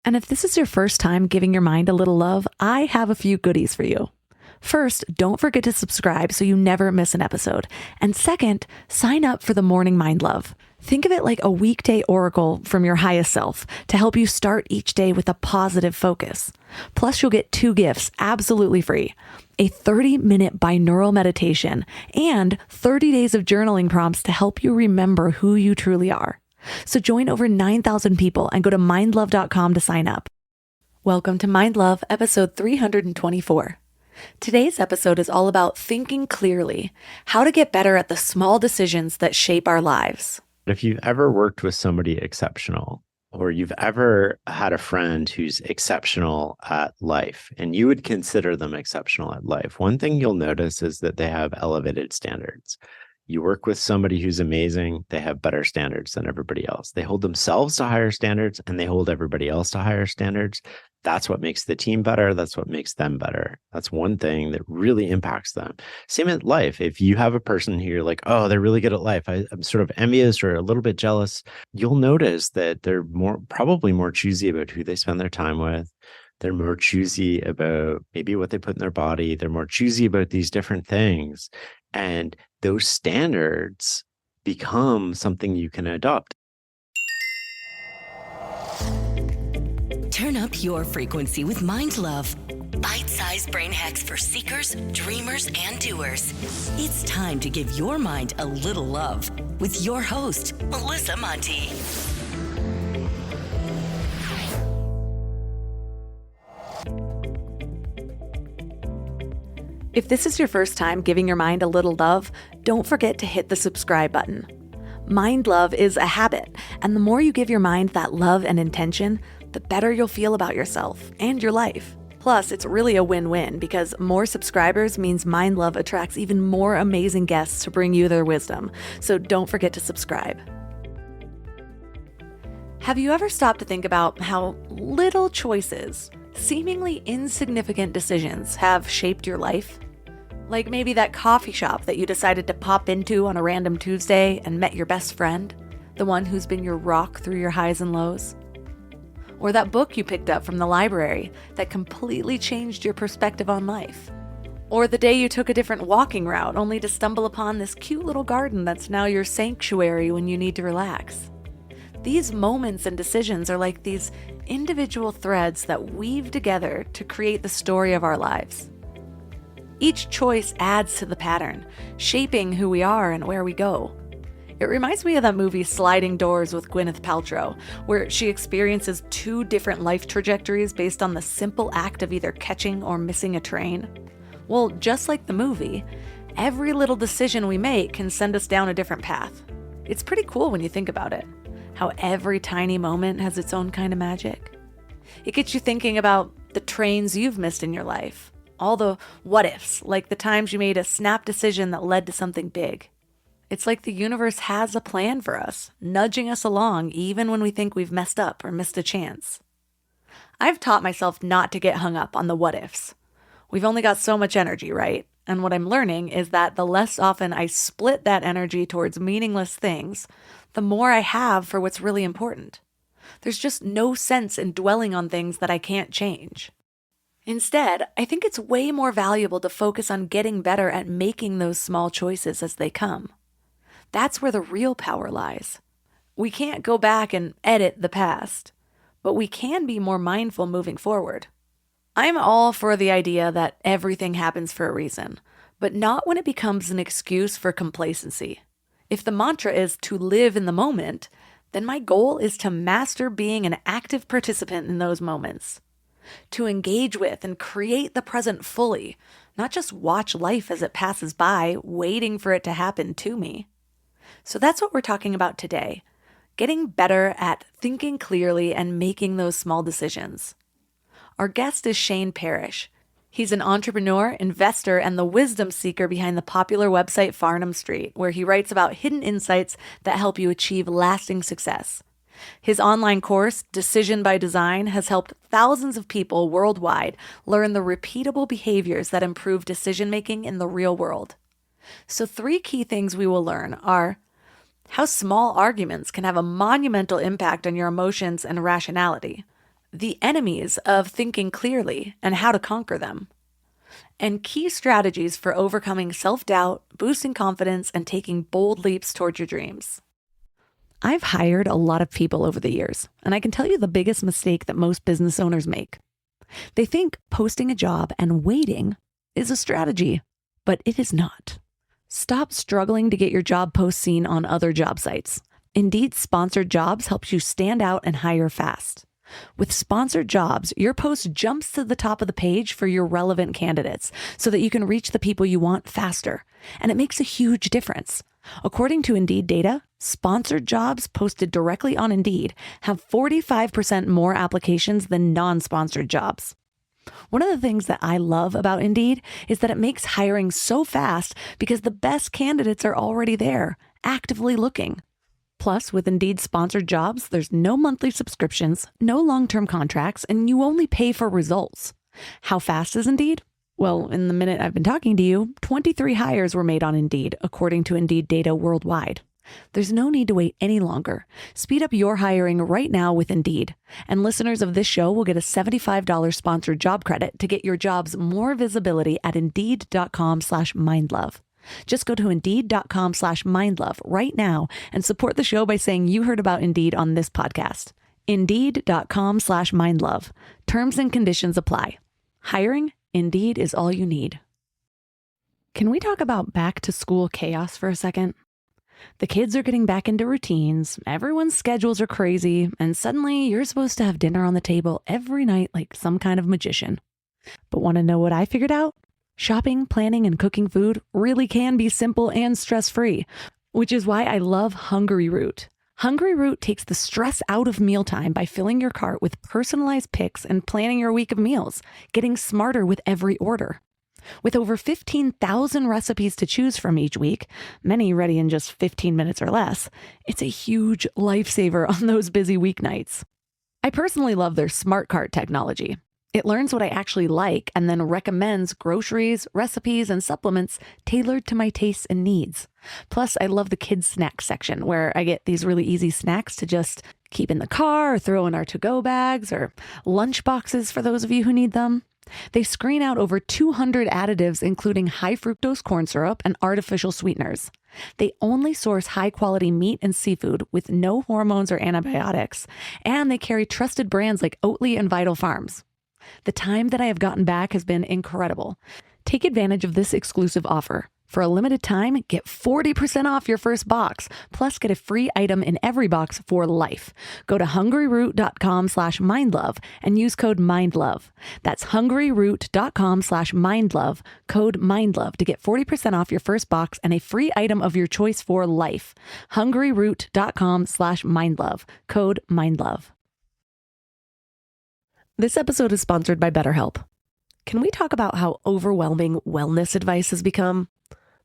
And if this is your first time giving your mind a little love, I have a few goodies for you. First, don't forget to subscribe so you never miss an episode. And second, sign up for the Morning Mind Love. Think of it like a weekday oracle from your highest self to help you start each day with a positive focus. Plus, you'll get 2 gifts absolutely free: a 30-minute binaural meditation and 30 days of journaling prompts to help you remember who you truly are. So join over 9,000 people and go to mindlove.com to sign up. Welcome to Mind Love, episode 324. Today's episode is all about thinking clearly, how to get better at the small decisions that shape our lives. If you've ever worked with somebody exceptional, or you've ever had a friend who's exceptional at life, and you would consider them exceptional at life, one thing you'll notice is that they have elevated standards. You work with somebody who's amazing, they have better standards than everybody else. They hold themselves to higher standards and they hold everybody else to higher standards. That's what makes the team better. That's what makes them better. That's one thing that really impacts them. Same in life. If you have a person who you're like, oh, they're really good at life, I'm sort of envious or a little bit jealous, you'll notice that they're probably more choosy about who they spend their time with. They're more choosy about maybe what they put in their body. They're more choosy about these different things. And those standards become something you can adopt. Turn up your frequency with Mind Love. Bite-sized brain hacks for seekers, dreamers, and doers. It's time to give your mind a little love with your host, Melissa Monti. If this is your first time giving your mind a little love, don't forget to hit the subscribe button. Mind love is a habit, and the more you give your mind that love and intention, the better you'll feel about yourself and your life. Plus, it's really a win-win because more subscribers means Mind Love attracts even more amazing guests to bring you their wisdom. So don't forget to subscribe. Have you ever stopped to think about how little choices, seemingly insignificant decisions, have shaped your life? Like maybe that coffee shop that you decided to pop into on a random Tuesday and met your best friend, the one who's been your rock through your highs and lows. Or that book you picked up from the library that completely changed your perspective on life. Or the day you took a different walking route only to stumble upon this cute little garden that's now your sanctuary when you need to relax. These moments and decisions are like these individual threads that weave together to create the story of our lives. Each choice adds to the pattern, shaping who we are and where we go. It reminds me of that movie Sliding Doors with Gwyneth Paltrow, where she experiences 2 different life trajectories based on the simple act of either catching or missing a train. Well, just like the movie, every little decision we make can send us down a different path. It's pretty cool when you think about it, how every tiny moment has its own kind of magic. It gets you thinking about the trains you've missed in your life, all the what ifs, like the times you made a snap decision that led to something big. It's like the universe has a plan for us, nudging us along even when we think we've messed up or missed a chance. I've taught myself not to get hung up on the what ifs. We've only got so much energy, right? And what I'm learning is that the less often I split that energy towards meaningless things, the more I have for what's really important. There's just no sense in dwelling on things that I can't change. Instead, I think it's way more valuable to focus on getting better at making those small choices as they come. That's where the real power lies. We can't go back and edit the past, but we can be more mindful moving forward. I'm all for the idea that everything happens for a reason, but not when it becomes an excuse for complacency. If the mantra is to live in the moment, then my goal is to master being an active participant in those moments. To engage with and create the present fully, not just watch life as it passes by, waiting for it to happen to me. So that's what we're talking about today, getting better at thinking clearly and making those small decisions. Our guest is Shane Parrish. He's an entrepreneur, investor, and the wisdom seeker behind the popular website Farnham Street, where he writes about hidden insights that help you achieve lasting success. His online course, Decision by Design, has helped thousands of people worldwide learn the repeatable behaviors that improve decision-making in the real world. So 3 key things we will learn are how small arguments can have a monumental impact on your emotions and rationality. the enemies of thinking clearly and how to conquer them, and key strategies for overcoming self-doubt, boosting confidence, and taking bold leaps toward your dreams. I've hired a lot of people over the years, and I can tell you the biggest mistake that most business owners make. They think posting a job and waiting is a strategy, but it is not. Stop struggling to get your job post seen on other job sites. Indeed sponsored jobs helps you stand out and hire fast. With sponsored jobs, your post jumps to the top of the page for your relevant candidates so that you can reach the people you want faster. And it makes a huge difference. According to Indeed data, sponsored jobs posted directly on Indeed have 45% more applications than non-sponsored jobs. One of the things that I love about Indeed is that it makes hiring so fast because the best candidates are already there, actively looking. Plus, with Indeed sponsored jobs, there's no monthly subscriptions, no long-term contracts, and you only pay for results. How fast is Indeed? Well, in the minute I've been talking to you, 23 hires were made on Indeed, according to Indeed data worldwide. There's no need to wait any longer. Speed up your hiring right now with Indeed. And listeners of this show will get a $75 sponsored job credit to get your jobs more visibility at Indeed.com/mindlove. Just go to Indeed.com/mindlove right now and support the show by saying you heard about Indeed on this podcast. Indeed.com/mindlove. Terms and conditions apply. Hiring? Indeed is all you need. Can we talk about back to school chaos for a second? The kids are getting back into routines, everyone's schedules are crazy, and suddenly you're supposed to have dinner on the table every night like some kind of magician. But want to know what I figured out? Shopping, planning, and cooking food really can be simple and stress-free, which is why I love Hungry Root. Hungry Root takes the stress out of mealtime by filling your cart with personalized picks and planning your week of meals, getting smarter with every order. With over 15,000 recipes to choose from each week, many ready in just 15 minutes or less, it's a huge lifesaver on those busy weeknights. I personally love their Smart Cart technology. It learns what I actually like and then recommends groceries, recipes, and supplements tailored to my tastes and needs. Plus, I love the kids' snacks section where I get these really easy snacks to just keep in the car or throw in our to-go bags or lunch boxes for those of you who need them. They screen out over 200 additives, including high fructose corn syrup and artificial sweeteners. They only source high-quality meat and seafood with no hormones or antibiotics, and they carry trusted brands like Oatly and Vital Farms. The time that I have gotten back has been incredible. Take advantage of this exclusive offer. For a limited time, get 40% off your first box, plus get a free item in every box for life. Go to hungryroot.com/mindlove and use code MINDLOVE. That's hungryroot.com/mindlove, code MINDLOVE to get 40% off your first box and a free item of your choice for life. hungryroot.com/mindlove, code MINDLOVE. This episode is sponsored by BetterHelp. Can we talk about how overwhelming wellness advice has become?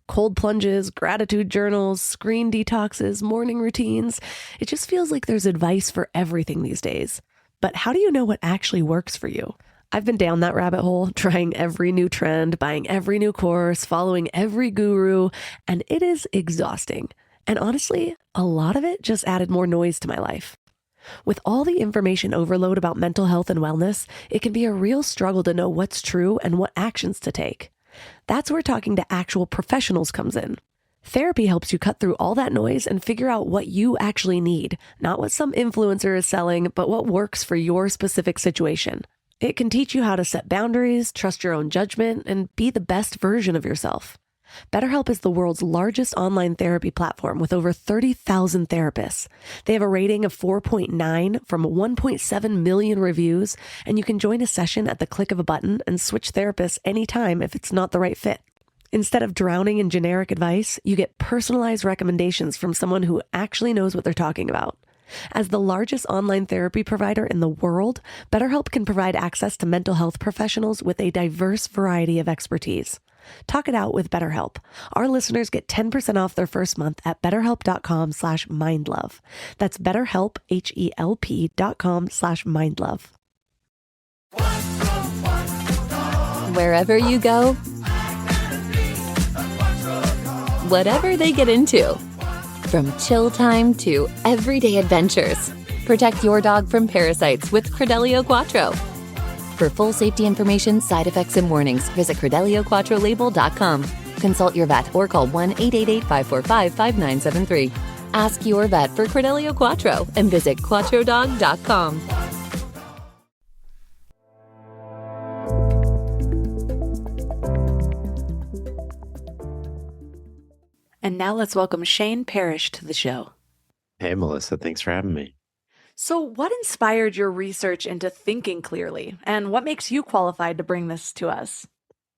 Cold plunges, gratitude journals, screen detoxes, morning routines. It just feels like there's advice for everything these days. But how do you know what actually works for you? I've been down that rabbit hole, trying every new trend, buying every new course, following every guru, and it is exhausting. And honestly, a lot of it just added more noise to my life. With all the information overload about mental health and wellness, it can be a real struggle to know what's true and what actions to take. That's where talking to actual professionals comes in. Therapy helps you cut through all that noise and figure out what you actually need, not what some influencer is selling, but what works for your specific situation. It can teach you how to set boundaries, trust your own judgment, and be the best version of yourself. BetterHelp is the world's largest online therapy platform with over 30,000 therapists. They have a rating of 4.9 from 1.7 million reviews, and you can join a session at the click of a button and switch therapists anytime if it's not the right fit. Instead of drowning in generic advice, you get personalized recommendations from someone who actually knows what they're talking about. As the largest online therapy provider in the world, BetterHelp can provide access to mental health professionals with a diverse variety of expertise. Talk it out with BetterHelp. Our listeners get 10% off their first month at betterhelp.com/mindlove. That's BetterHelp, HELP.com/mindlove. Wherever you go, whatever they get into, from chill time to everyday adventures, Protect your dog from parasites with Credelio Quattro. For full safety information, side effects, and warnings, visit CredelioQuattroLabel.com. Consult your vet or call 1-888-545-5973. Ask your vet for Credelio Quattro and visit QuattroDog.com. And now let's welcome Shane Parrish to the show. Hey, Melissa, thanks for having me. So, what inspired your research into thinking clearly, and what makes you qualified to bring this to us?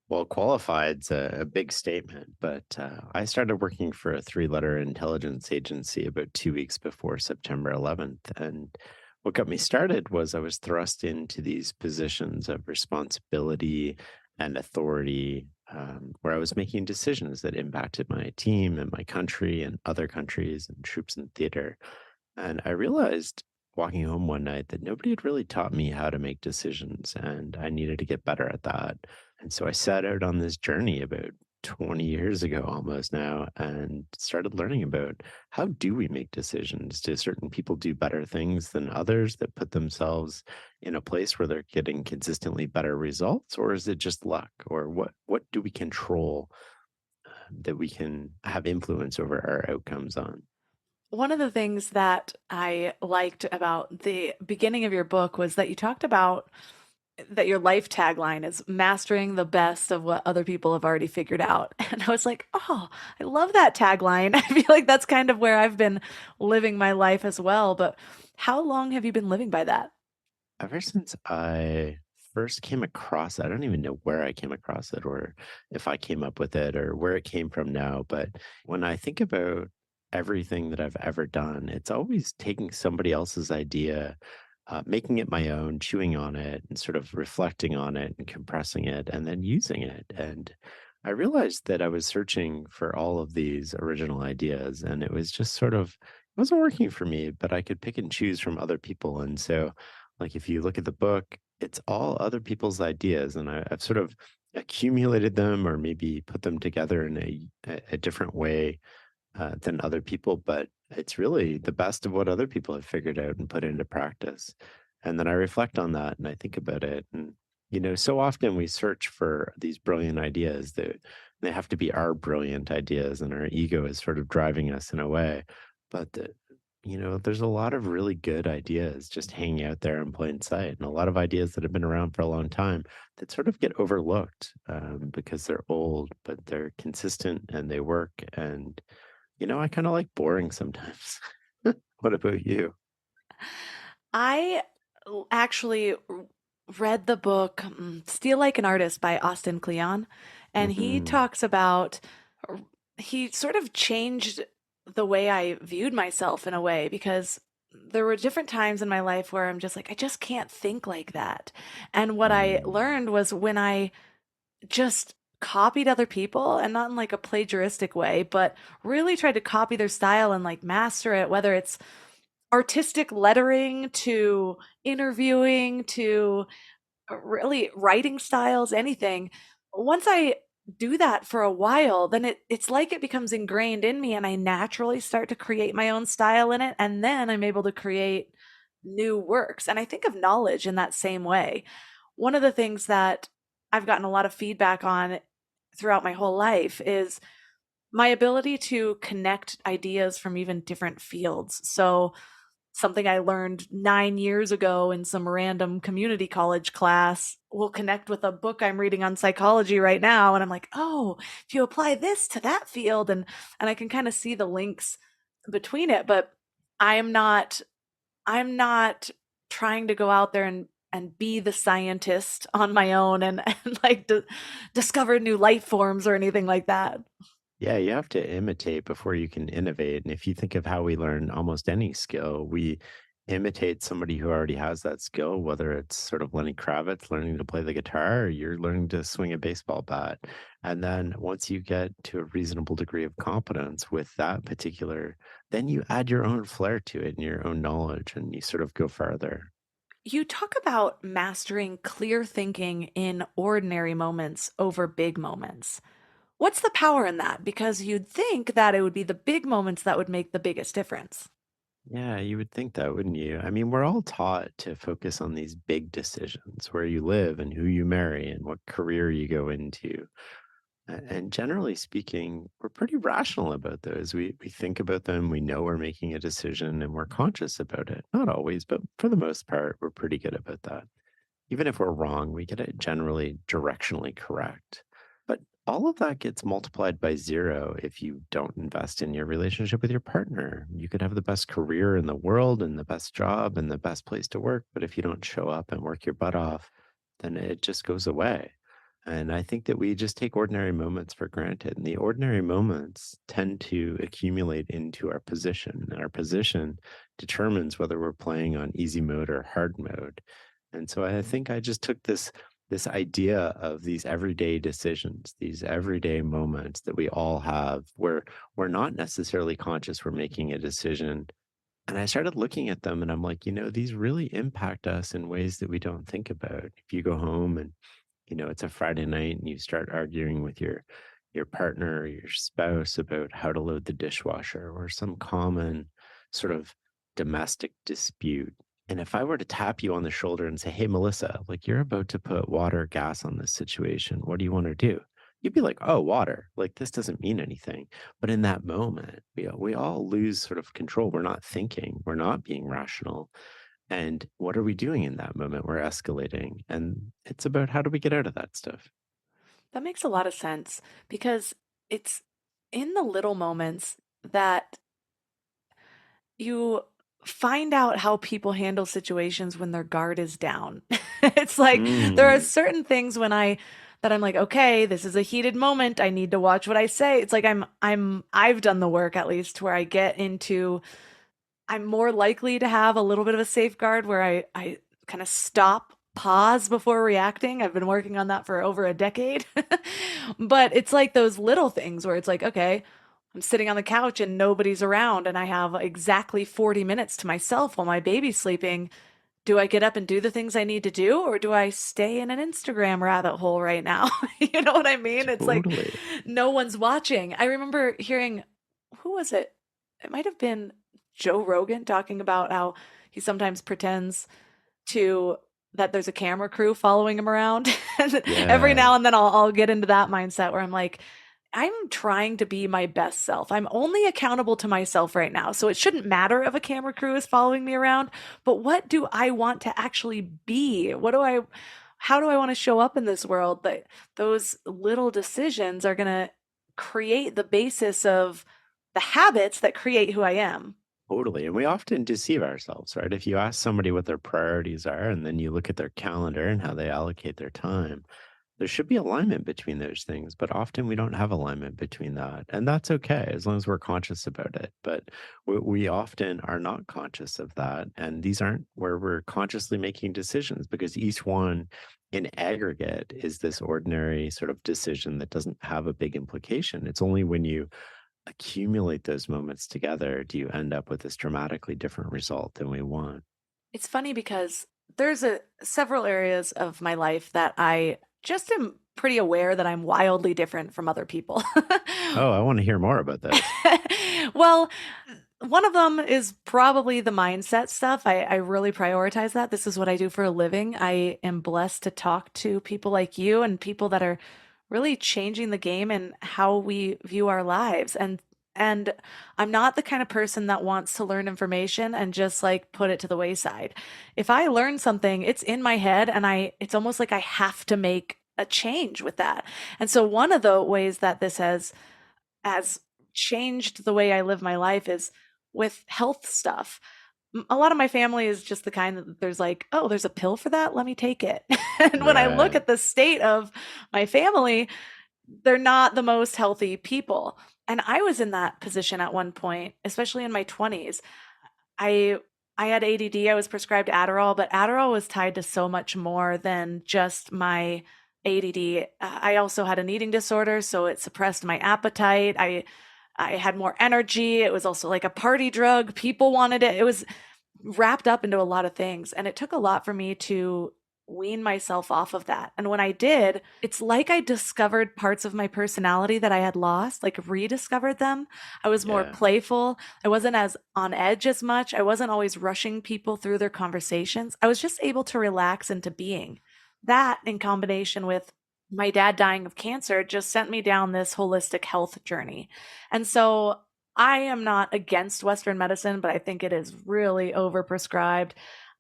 Well, qualified's a big statement, but I started working for a three-letter intelligence agency about 2 weeks before September 11th. And what got me started was I was thrust into these positions of responsibility and authority, where I was making decisions that impacted my team and my country and other countries and troops in theater. And I realized walking home one night that nobody had really taught me how to make decisions, and I needed to get better at that. And so I set out on this journey about 20 years ago almost now and started learning about how do we make decisions? Do certain people do better things than others that put themselves in a place where they're getting consistently better results? Or is it just luck? Or what do we control that we can have influence over our outcomes on? One of the things that I liked about the beginning of your book was that you talked about that your life tagline is mastering the best of what other people have already figured out. And I was like, oh, I love that tagline. I feel like that's kind of where I've been living my life as well. But how long have you been living by that? Ever since I first came across it, I don't even know where I came across it or if I came up with it or where it came from now. But when I think about everything that I've ever done, it's always taking somebody else's idea, making it my own, chewing on it, and sort of reflecting on it and compressing it and then using it. And I realized that I was searching for all of these original ideas, and it was just sort of, it wasn't working for me, but I could pick and choose from other people. And so, like, if you look at the book, it's all other people's ideas, and I've sort of accumulated them or maybe put them together in a different way than other people, but it's really the best of what other people have figured out and put into practice. And then I reflect on that and I think about it. And, so often we search for these brilliant ideas that they have to be our brilliant ideas, and our ego is sort of driving us in a way. But, there's a lot of really good ideas just hanging out there in plain sight, and a lot of ideas that have been around for a long time that sort of get overlooked because they're old, but they're consistent and they work. And I kind of like boring sometimes. What about you? I actually read the book Steal Like an Artist by Austin Kleon, and he Hmm. talks about, he sort of changed the way I viewed myself in a way because there were different times in my life where I'm just like, I just can't think like that. And what I Mm. learned was when I just copied other people, and not in like a plagiaristic way, but really tried to copy their style and like master it, whether it's artistic lettering to interviewing to really writing styles, anything. Once I do that for a while, then it's like it becomes ingrained in me and I naturally start to create my own style in it. And then I'm able to create new works. And I think of knowledge in that same way. One of the things that I've gotten a lot of feedback on throughout my whole life is my ability to connect ideas from even different fields. So, something I learned 9 years ago in some random community college class will connect with a book I'm reading on psychology right now. And I'm like, oh, if you apply this to that field, and I can kind of see the links between it. But I'm not I'm not trying to go out there and be the scientist on my own and like discover new life forms or anything like that. Yeah, you have to imitate before you can innovate. And if you think of how we learn almost any skill, we imitate somebody who already has that skill, whether it's sort of Lenny Kravitz learning to play the guitar, or you're learning to swing a baseball bat. And then once you get to a reasonable degree of competence with that particular, then you add your own flair to it and your own knowledge, and you sort of go farther. You talk about mastering clear thinking in ordinary moments over big moments. What's the power in that? Because you'd think that it would be the big moments that would make the biggest difference. Yeah, you would think that, wouldn't you? I mean, we're all taught to focus on these big decisions, where you live and who you marry and what career you go into. And generally speaking, we're pretty rational about those. We think about them, we know we're making a decision, and we're conscious about it. Not always, but for the most part, we're pretty good about that. Even if we're wrong, we get it generally directionally correct. But all of that gets multiplied by zero if you don't invest in your relationship with your partner. You could have the best career in the world and the best job and the best place to work, but if you don't show up and work your butt off, then it just goes away. And I think that we just take ordinary moments for granted. And the ordinary moments tend to accumulate into our position. And our position determines whether we're playing on easy mode or hard mode. And so I think I just took this idea of these everyday decisions, these everyday moments that we all have where we're not necessarily conscious we're making a decision. And I started looking at them and I'm like, these really impact us in ways that we don't think about. If you go home and it's a Friday night and you start arguing with your partner or your spouse about how to load the dishwasher or some common sort of domestic dispute. And if I were to tap you on the shoulder and say, "Hey, Melissa, like you're about to put water or gas on this situation. What do you want to do?" You'd be like, "Oh, water. Like this doesn't mean anything." But in that moment, we all lose sort of control. We're not thinking. We're not being rational. And what are we doing in that moment? We're escalating. And it's about how do we get out of that stuff? That makes a lot of sense because it's in the little moments that you find out how people handle situations when their guard is down. It's like there are Mm, certain things that I'm like, okay, this is a heated moment. I need to watch what I say. It's like I've done the work at least where I get into I'm more likely to have a little bit of a safeguard where I kind of stop, pause before reacting. I've been working on that for over a decade. But it's like those little things where it's like, okay, I'm sitting on the couch and nobody's around and I have exactly 40 minutes to myself while my baby's sleeping. Do I get up and do the things I need to do or do I stay in an Instagram rabbit hole right now? You know what I mean? It's like totally. no one's watching. I remember hearing, who was it? It might have been Joe Rogan talking about how he sometimes pretends to that there's a camera crew following him around. And every Yeah, now and then I'll get into that mindset where I'm like, I'm trying to be my best self. I'm only accountable to myself right now. So it shouldn't matter if a camera crew is following me around, but what do I want to actually be? How do I want to show up in this world? That those little decisions are going to create the basis of the habits that create who I am. totally. And we often deceive ourselves, right? If you ask somebody what their priorities are and then you look at their calendar and how they allocate their time, there should be alignment between those things, but often we don't have alignment between that. And that's okay as long as we're conscious about it. But we often are not conscious of that. And these aren't where we're consciously making decisions because each one in aggregate is this ordinary sort of decision that doesn't have a big implication. It's only when you accumulate those moments together do you end up with this dramatically different result than we want. It's funny because there's a several areas of my life that I just am pretty aware that I'm wildly different from other people. Oh, I want to hear more about this. Well, one of them is probably the mindset stuff. I really prioritize that. This is what I do for a living. I am blessed to talk to people like you and people that are really changing the game and how we view our lives. And I'm not the kind of person that wants to learn information and just like put it to the wayside. If I learn something, it's in my head and it's almost like I have to make a change with that. And so one of the ways that this has changed the way I live my life is with health stuff. A lot of my family is just the kind that there's like, oh, there's a pill for that. Let me take it. And when I look Right. at the state of my family, they're not the most healthy people. And I was in that position at one point, especially in my 20s. I I had ADD, I was prescribed Adderall, but Adderall was tied to so much more than just my ADD. I also had an eating disorder, so it suppressed my appetite. I had more energy. It was also like a party drug. People wanted it. It was wrapped up into a lot of things, and it took a lot for me to wean myself off of that. And when I did, it's like I discovered parts of my personality that I had lost, like rediscovered them. I was more Yeah. playful. I wasn't as on edge as much. I wasn't always rushing people through their conversations. I was just able to relax into being. That, in combination with my dad dying of cancer, just sent me down this holistic health journey. And so I am not against Western medicine, but I think it is really overprescribed.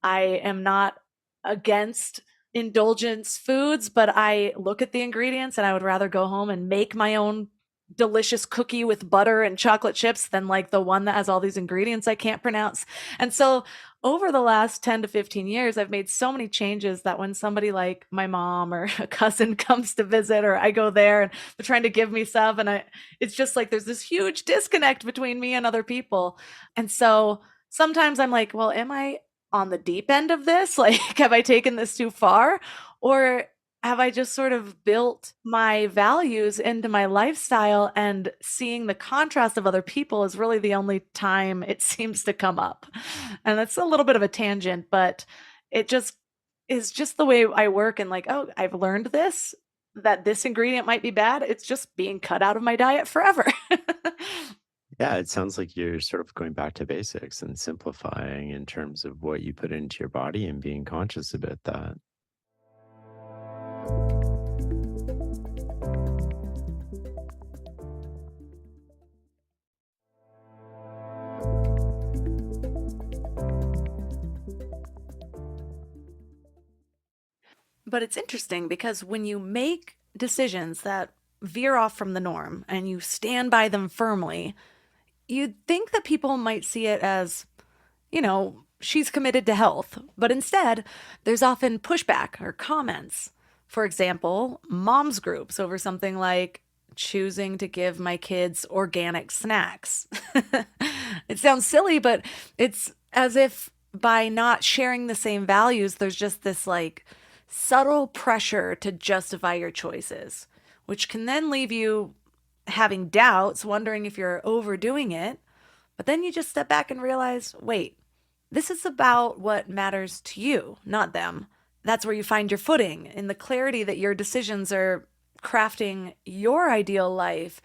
I am not against indulgence foods, but I look at the ingredients and I would rather go home and make my own delicious cookie with butter and chocolate chips than like the one that has all these ingredients I can't pronounce. And so over the last 10 to 15 years, I've made so many changes that when somebody like my mom or a cousin comes to visit, or I go there and they're trying to give me stuff, and it's just like there's this huge disconnect between me and other people. And so sometimes I'm like, well, am I on the deep end of this? Like, have I taken this too far? Or have I just sort of built my values into my lifestyle, and seeing the contrast of other people is really the only time it seems to come up? And that's a little bit of a tangent, but it just is just the way I work. And like, oh, I've learned this, that this ingredient might be bad. It's just being cut out of my diet forever. Yeah, it sounds like you're sort of going back to basics and simplifying in terms of what you put into your body and being conscious about that. But it's interesting because when you make decisions that veer off from the norm and you stand by them firmly, you'd think that people might see it as, she's committed to health. But instead, there's often pushback or comments. For example, moms groups over something like choosing to give my kids organic snacks. It sounds silly, but it's as if by not sharing the same values, there's just this like subtle pressure to justify your choices, which can then leave you having doubts, wondering if you're overdoing it. But then you just step back and realize, wait, this is about what matters to you, not them. That's where you find your footing, in the clarity that your decisions are crafting your ideal life,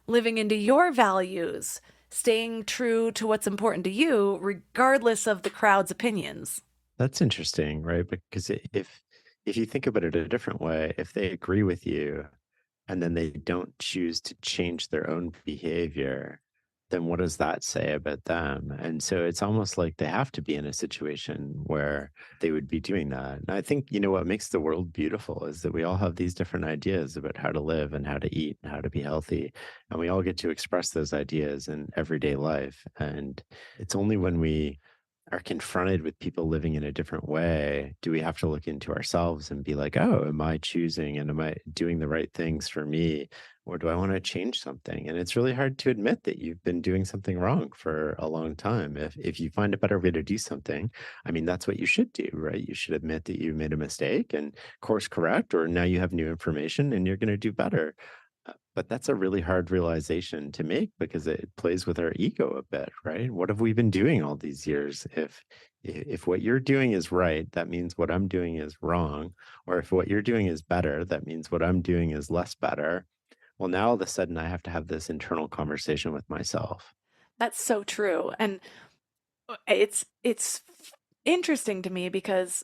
living into your values, staying true to what's important to you, regardless of the crowd's opinions. That's interesting, right? Because if you think about it a different way, if they agree with you and then they don't choose to change their own behavior, then what does that say about them? And so it's almost like they have to be in a situation where they would be doing that. And I think, what makes the world beautiful is that we all have these different ideas about how to live and how to eat and how to be healthy. And we all get to express those ideas in everyday life. And it's only when we are confronted with people living in a different way, do we have to look into ourselves and be like, oh, am I choosing and am I doing the right things for me? Or do I want to change something? And it's really hard to admit that you've been doing something wrong for a long time. If you find a better way to do something, I mean, that's what you should do, right? You should admit that you made a mistake and course correct, or now you have new information and you're going to do better. But that's a really hard realization to make because it plays with our ego a bit, right? What have we been doing all these years? If what you're doing is right, that means what I'm doing is wrong. Or if what you're doing is better, that means what I'm doing is less better. Well, now all of a sudden I have to have this internal conversation with myself. That's so true. And it's interesting to me because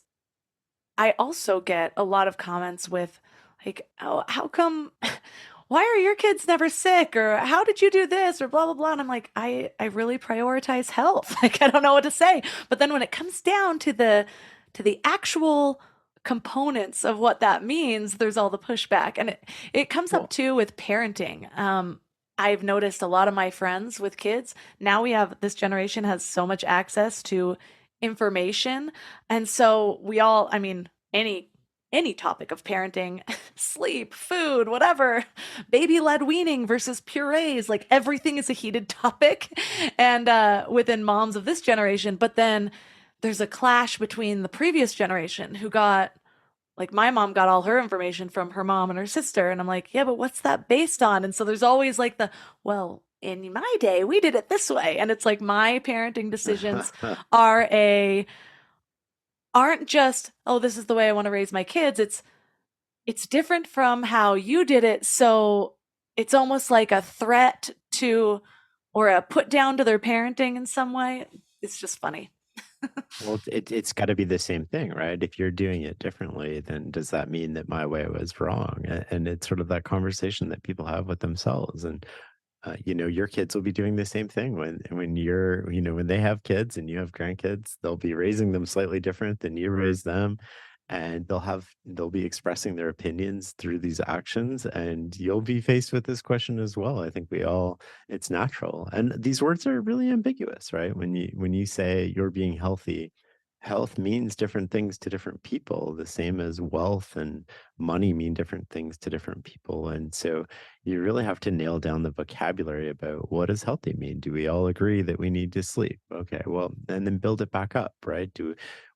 I also get a lot of comments with like, "Oh, how come why are your kids never sick?" Or "How did you do this?" or blah blah blah. And I'm like, I really prioritize health. Like I don't know what to say. But then when it comes down to the actual components of what that means, there's all the pushback. And it comes up Well, too with parenting. I've noticed a lot of my friends with kids, now we have this generation has so much access to information. And so we all, I mean, any topic of parenting, sleep, food, whatever, baby-led weaning versus purees, like everything is a heated topic and within moms of this generation. But then there's a clash between the previous generation who got like my mom got all her information from her mom and her sister. And I'm like, yeah, but what's that based on? And so there's always like well, in my day, we did it this way. And it's like my parenting decisions are a aren't just, oh, this is the way I want to raise my kids. It's different from how you did it. So it's almost like a threat to or a put down to their parenting in some way. It's just funny. Well, it's got to be the same thing, right? If you're doing it differently, then does that mean that my way was wrong? And it's sort of that conversation that people have with themselves. And your kids will be doing the same thing when you're, when they have kids and you have grandkids, they'll be raising them slightly different than you raised them, and they'll be expressing their opinions through these actions, and you'll be faced with this question as well. I think it's natural, and these words are really ambiguous, right? When you say you're being healthy, health means different things to different people, the same as wealth and money mean different things to different people. And so you really have to nail down the vocabulary about what does healthy mean. Do we all agree that we need to sleep? Okay, well, and then build it back up, right?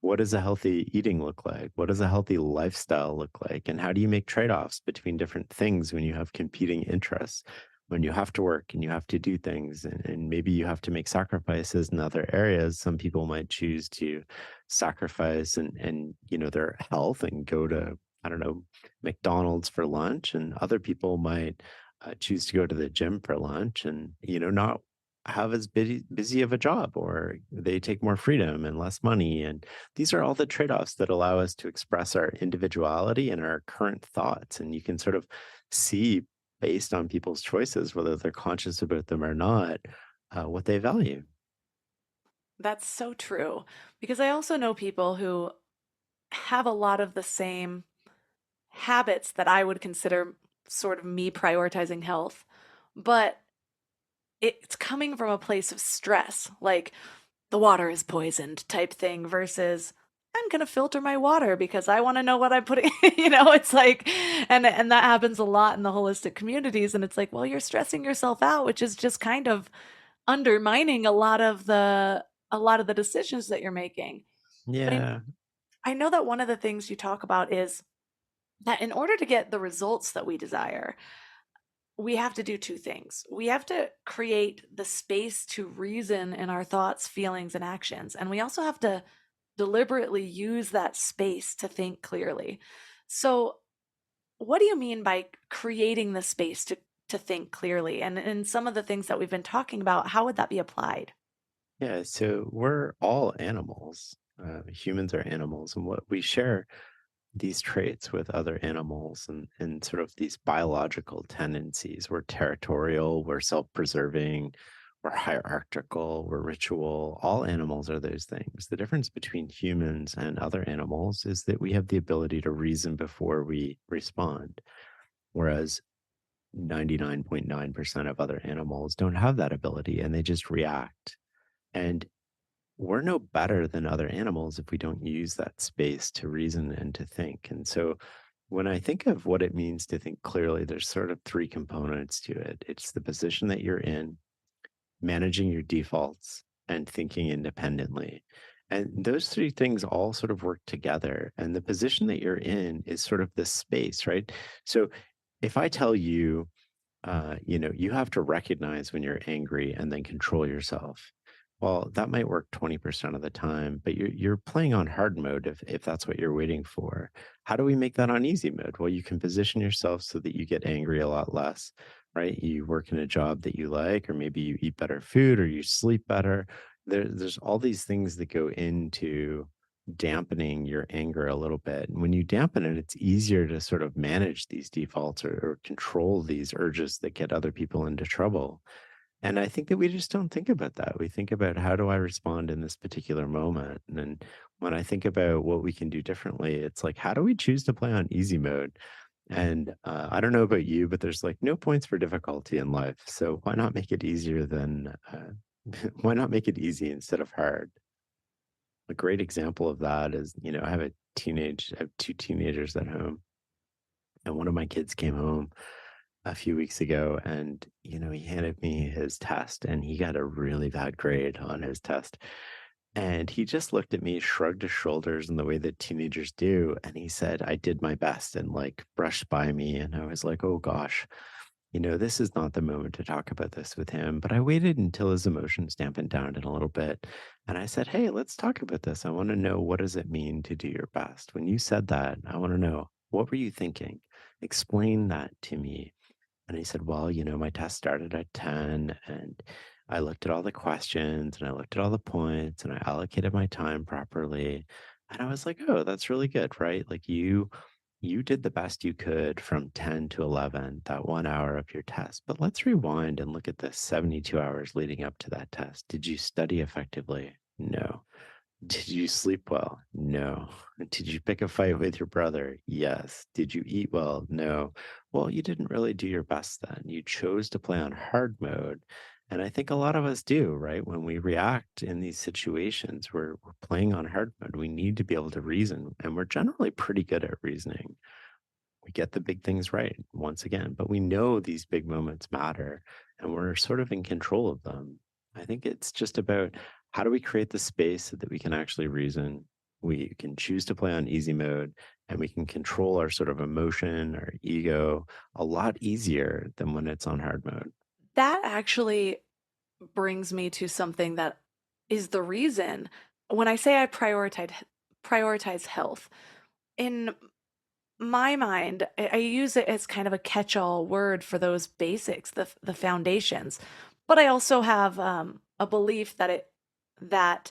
What does a healthy eating look like? What does a healthy lifestyle look like? And how do you make trade-offs between different things when you have competing interests? When you have to work and you have to do things, and maybe you have to make sacrifices in other areas. Some people might choose to sacrifice and their health and go to, I don't know, McDonald's for lunch, and other people might choose to go to the gym for lunch and not have as busy of a job, or they take more freedom and less money. And these are all the trade-offs that allow us to express our individuality and our current thoughts. And you can sort of see, based on people's choices, whether they're conscious about them or not, what they value. That's so true. Because I also know people who have a lot of the same habits that I would consider sort of me prioritizing health, but it's coming from a place of stress, like the water is poisoned type thing versus I'm going to filter my water because I want to know what I'm putting, it's like and that happens a lot in the holistic communities, and it's like, well, you're stressing yourself out, which is just kind of undermining a lot of the decisions that you're making. But Yeah. I know that one of the things you talk about is that in order to get the results that we desire, we have to do two things. We have to create the space to reason in our thoughts, feelings, and actions. And we also have to deliberately use that space to think clearly. So, what do you mean by creating the space to think clearly? And some of the things that we've been talking about, how would that be applied? Yeah, so we're all animals. Humans are animals, and what we share these traits with other animals, and sort of these biological tendencies. We're territorial, we're self-preserving, we're hierarchical, we're ritual. All animals are those things. The difference between humans and other animals is that we have the ability to reason before we respond, whereas 99.9% of other animals don't have that ability, and they just react. And we're no better than other animals if we don't use that space to reason and to think. And so when I think of what it means to think clearly, there's sort of three components to it. It's the position that you're in, managing your defaults, and thinking independently. And those three things all sort of work together. And the position that you're in is sort of this space, right? So if I tell you, you have to recognize when you're angry and then control yourself. Well, that might work 20% of the time, but you're playing on hard mode if that's what you're waiting for. How do we make that on easy mode? Well, you can position yourself so that you get angry a lot less, right? You work in a job that you like, or maybe you eat better food, or you sleep better. There's all these things that go into dampening your anger a little bit. And when you dampen it, it's easier to sort of manage these defaults, or control these urges that get other people into trouble. And I think that we just don't think about that. We think about, how do I respond in this particular moment? And then when I think about what we can do differently, it's like, how do we choose to play on easy mode? And I don't know about you, but there's like no points for difficulty in life. So why not make it easier than, why not make it easy instead of hard? A great example of that is, I have two teenagers at home, and one of my kids came home a few weeks ago, and he handed me his test, and he got a really bad grade on his test. And he just looked at me, shrugged his shoulders in the way that teenagers do, and he said, I did my best, and like brushed by me. And I was like, oh gosh. this is not the moment to talk about this with him. But I waited until his emotions dampened down in a little bit. And I said, hey, let's talk about this. I want to know, what does it mean to do your best? When you said that, I want to know, what were you thinking? Explain that to me. And he said, well, my test started at 10 and I looked at all the questions and I looked at all the points and I allocated my time properly. And I was like, oh, that's really good, right? Like you did the best you could from 10 to 11, that 1 hour of your test. But let's rewind and look at the 72 hours leading up to that test. Did you study effectively? No. Did you sleep well? No. Did you pick a fight with your brother? Yes. Did you eat well? No. Well, you didn't really do your best then. You chose to play on hard mode. And I think a lot of us do, right? When we react in these situations, we're playing on hard mode. We need to be able to reason, and we're generally pretty good at reasoning. We get the big things right once again, but we know these big moments matter and we're sort of in control of them. I think it's just about, how do we create the space so that we can actually reason? We can choose to play on easy mode and we can control our sort of emotion, our ego a lot easier than when it's on hard mode. That actually brings me to something that is the reason when I say I prioritize health. In my mind, I use it as kind of a catch-all word for those basics, the foundations. But I also have a belief that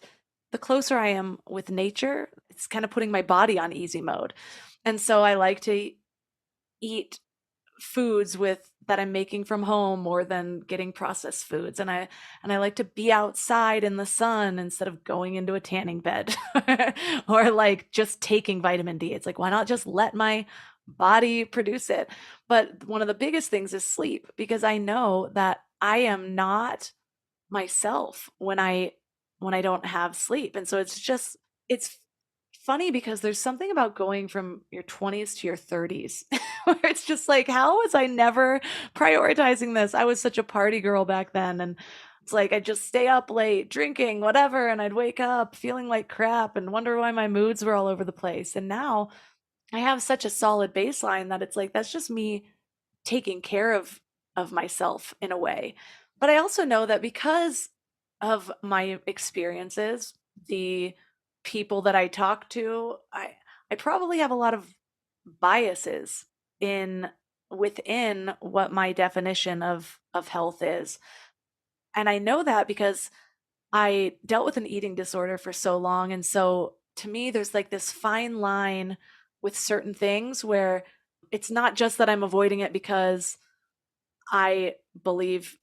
the closer I am with nature, it's kind of putting my body on easy mode. And so I like to eat foods with that I'm making from home more than getting processed foods. And I like to be outside in the sun instead of going into a tanning bed or like just taking vitamin D. It's like, why not just let my body produce it? But one of the biggest things is sleep, because I know that I am not myself when I don't have sleep. And so it's funny because there's something about going from your 20s to your 30s where it's just like, how was I never prioritizing this? I was such a party girl back then, and it's like I'd just stay up late drinking whatever, and I'd wake up feeling like crap and wonder why my moods were all over the place. And now I have such a solid baseline that it's like that's just me taking care of myself in a way. But I also know that because of my experiences, the people that I talk to, I probably have a lot of biases in within what my definition of health is. And I know that because I dealt with an eating disorder for so long, and so to me there's like this fine line with certain things where it's not just that I'm avoiding it because I believe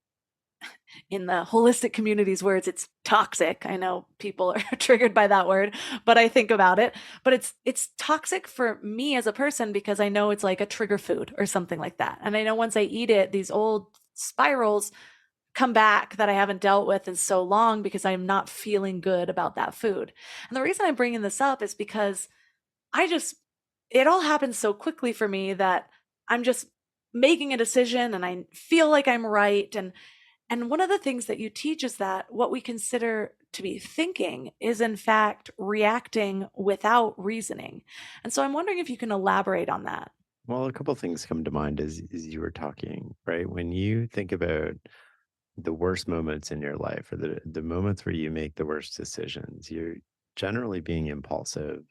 in the holistic communities where it's toxic. I know people are triggered by that word, but I think about it. But it's toxic for me as a person because I know it's like a trigger food or something like that. And I know once I eat it, these old spirals come back that I haven't dealt with in so long because I'm not feeling good about that food. And the reason I'm bringing this up is because I just, it all happens so quickly for me that I'm just making a decision and I feel like I'm right. And one of the things that you teach is that what we consider to be thinking is in fact reacting without reasoning. And so I'm wondering if you can elaborate on that. Well, a couple things come to mind as you were talking, right? When you think about the worst moments in your life, or the moments where you make the worst decisions, you're generally being impulsive.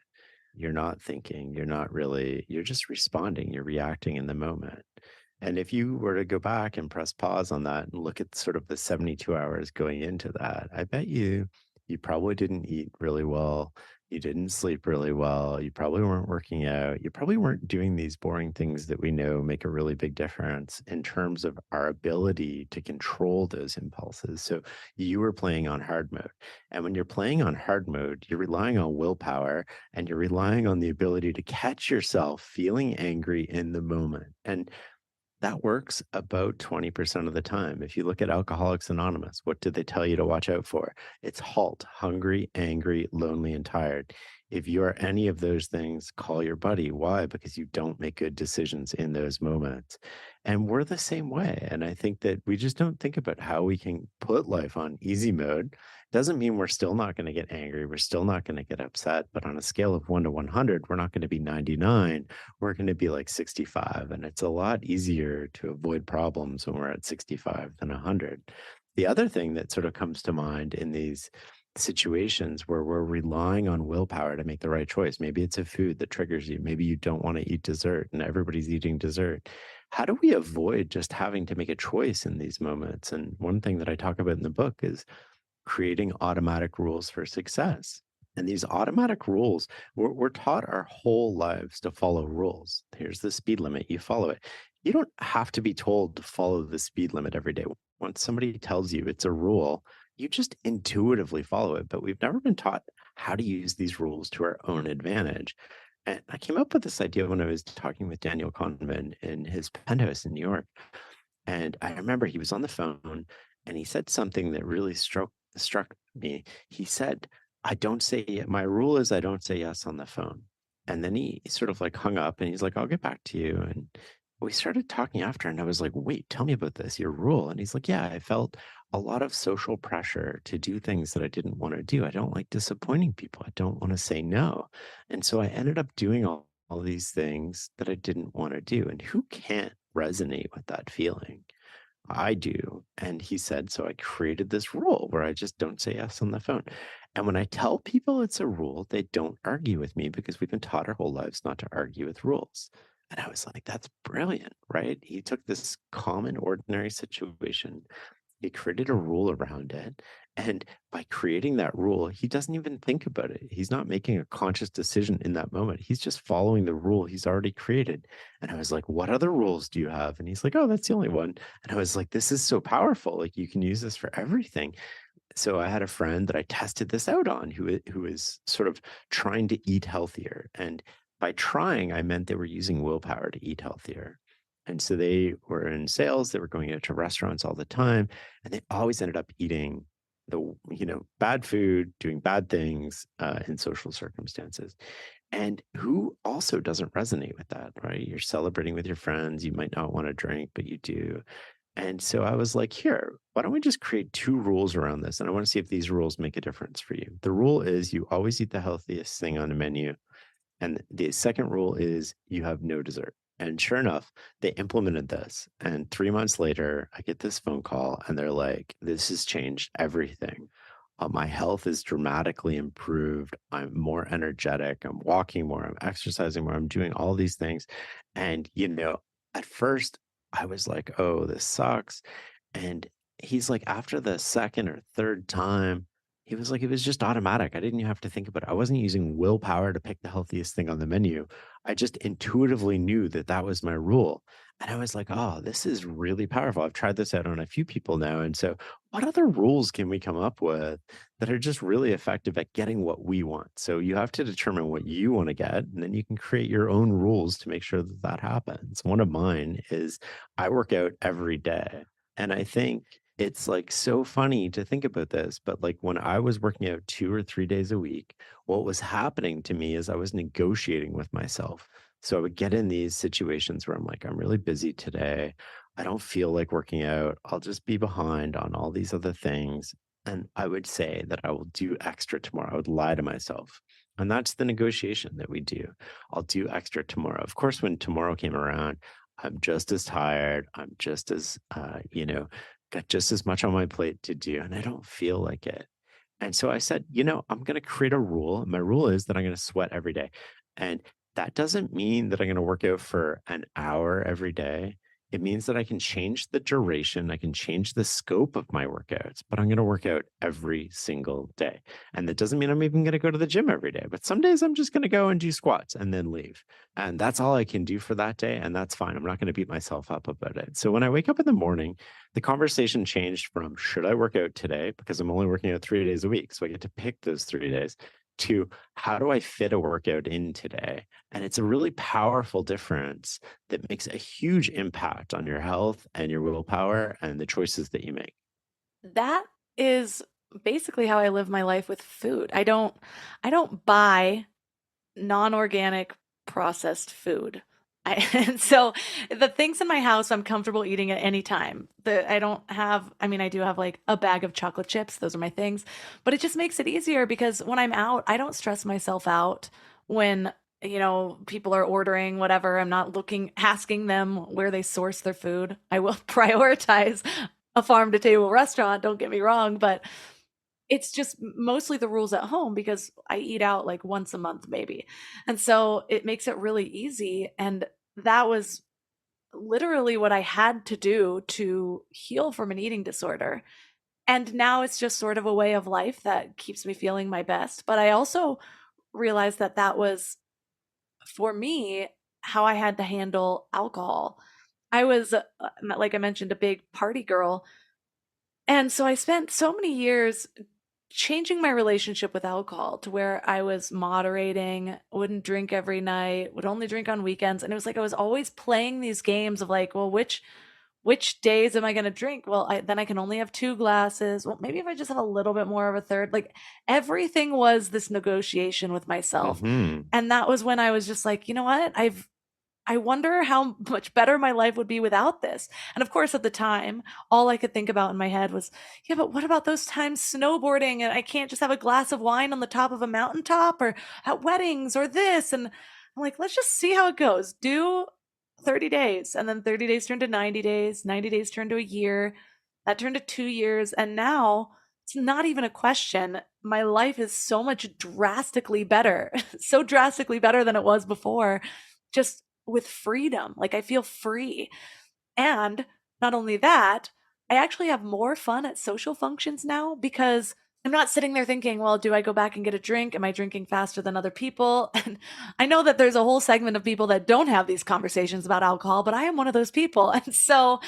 You're not thinking, you're just responding, you're reacting in the moment. And if you were to go back and press pause on that and look at sort of the 72 hours going into that, I bet you probably didn't eat really well. You didn't sleep really well. You probably weren't working out. You probably weren't doing these boring things that we know make a really big difference in terms of our ability to control those impulses. So you were playing on hard mode. And when you're playing on hard mode, you're relying on willpower and you're relying on the ability to catch yourself feeling angry in the moment. And that works about 20% of the time. If you look at Alcoholics Anonymous, what did they tell you to watch out for? It's halt, hungry, angry, lonely, and tired. If you're any of those things, call your buddy. Why? Because you don't make good decisions in those moments. And we're the same way. And I think that we just don't think about how we can put life on easy mode. Doesn't mean we're still not going to get angry. We're still not going to get upset. But on a scale of 1 to 100, we're not going to be 99. We're going to be like 65. And it's a lot easier to avoid problems when we're at 65 than 100. The other thing that sort of comes to mind in these situations where we're relying on willpower to make the right choice. Maybe it's a food that triggers you. Maybe you don't want to eat dessert and everybody's eating dessert. How do we avoid just having to make a choice in these moments? And one thing that I talk about in the book is creating automatic rules for success. And these automatic rules, we're taught our whole lives to follow rules. Here's the speed limit, you follow it. You don't have to be told to follow the speed limit every day. Once somebody tells you it's a rule, you just intuitively follow it. But we've never been taught how to use these rules to our own advantage. And I came up with this idea when I was talking with Daniel Kahneman in his penthouse in New York. And I remember he was on the phone and he said something that really struck me. He said, I don't say, my rule is I don't say yes on the phone. And then he sort of like hung up and he's like, I'll get back to you. And we started talking after, and I was like, wait, tell me about this, your rule. And he's like, yeah, I felt a lot of social pressure to do things that I didn't want to do. I don't like disappointing people. I don't want to say no. And so I ended up doing all these things that I didn't want to do. And who can't resonate with that feeling? I do. And he said, so I created this rule where I just don't say yes on the phone. And when I tell people it's a rule, they don't argue with me because we've been taught our whole lives not to argue with rules. And I was like, that's brilliant, right? He took this common, ordinary situation, he created a rule around it. And by creating that rule, he doesn't even think about it. He's not making a conscious decision in that moment. He's just following the rule he's already created. And I was like, what other rules do you have? And he's like, oh, that's the only one. And I was like, this is so powerful. Like you can use this for everything. So I had a friend that I tested this out on who is sort of trying to eat healthier. And by trying, I meant they were using willpower to eat healthier. And so they were in sales, they were going out to restaurants all the time, and they always ended up eating bad food, doing bad things in social circumstances. And who also doesn't resonate with that, right? You're celebrating with your friends, you might not want to drink, but you do. And so I was like, here, why don't we just create 2 rules around this? And I want to see if these rules make a difference for you. The rule is you always eat the healthiest thing on the menu. And the second rule is you have no dessert. And sure enough, they implemented this. And 3 months later, I get this phone call and they're like, this has changed everything. My health is dramatically improved. I'm more energetic. I'm walking more. I'm exercising more. I'm doing all these things. And, at first I was like, oh, this sucks. And he's like, after the second or third time, he was like, it was just automatic. I didn't even have to think about it. I wasn't using willpower to pick the healthiest thing on the menu. I just intuitively knew that that was my rule. And I was like, oh, this is really powerful. I've tried this out on a few people now. And so, what other rules can we come up with that are just really effective at getting what we want? So, you have to determine what you want to get, and then you can create your own rules to make sure that that happens. One of mine is I work out every day. And I think it's like so funny to think about this, but like when I was working out 2 or 3 days a week, what was happening to me is I was negotiating with myself. So I would get in these situations where I'm like, I'm really busy today. I don't feel like working out. I'll just be behind on all these other things. And I would say that I will do extra tomorrow. I would lie to myself. And that's the negotiation that we do. I'll do extra tomorrow. Of course, when tomorrow came around, I'm just as tired. I'm just as, got just as much on my plate to do, and I don't feel like it. And so I said, I'm going to create a rule. My rule is that I'm going to sweat every day. And that doesn't mean that I'm going to work out for an hour every day. It means that I can change the duration, I can change the scope of my workouts, but I'm going to work out every single day. And that doesn't mean I'm even going to go to the gym every day, but some days I'm just going to go and do squats and then leave. And that's all I can do for that day. And that's fine. I'm not going to beat myself up about it. So when I wake up in the morning, the conversation changed from should I work out today? Because I'm only working out 3 days a week. So I get to pick those 3 days to how do I fit a workout in today? And it's a really powerful difference that makes a huge impact on your health and your willpower and the choices that you make. That is basically how I live my life with food. I don't buy non-organic processed food. And so the things in my house I'm comfortable eating at any time. I don't have, I mean, I do have like a bag of chocolate chips. Those are my things. But it just makes it easier because when I'm out, I don't stress myself out when, people are ordering whatever. I'm not asking them where they source their food. I will prioritize a farm to table restaurant, don't get me wrong, but it's just mostly the rules at home because I eat out like once a month maybe. And so it makes it really easy, and that was literally what I had to do to heal from an eating disorder. And now it's just sort of a way of life that keeps me feeling my best. But I also realized that that was, for me, how I had to handle alcohol. I was, like I mentioned, a big party girl. And so I spent so many years changing my relationship with alcohol to where I was moderating, wouldn't drink every night, would only drink on weekends. And it was like I was always playing these games of like, well, which days am I going to drink? Well, then I can only have 2 glasses. Well, maybe if I just have a little bit more of a third. Like everything was this negotiation with myself. Hmm. And that was when I was just like, you know what? I wonder how much better my life would be without this. And of course, at the time, all I could think about in my head was, yeah, but what about those times snowboarding and I can't just have a glass of wine on the top of a mountaintop or at weddings or this? And I'm like, let's just see how it goes. Do 30 days. And then 30 days turned to 90 days, 90 days turned to a year, that turned to 2 years. And now it's not even a question. My life is so much drastically better, so drastically better than it was before. Just with freedom. Like I feel free. And not only that, I actually have more fun at social functions now because I'm not sitting there thinking, well, do I go back and get a drink? Am I drinking faster than other people? And I know that there's a whole segment of people that don't have these conversations about alcohol, but I am one of those people. And so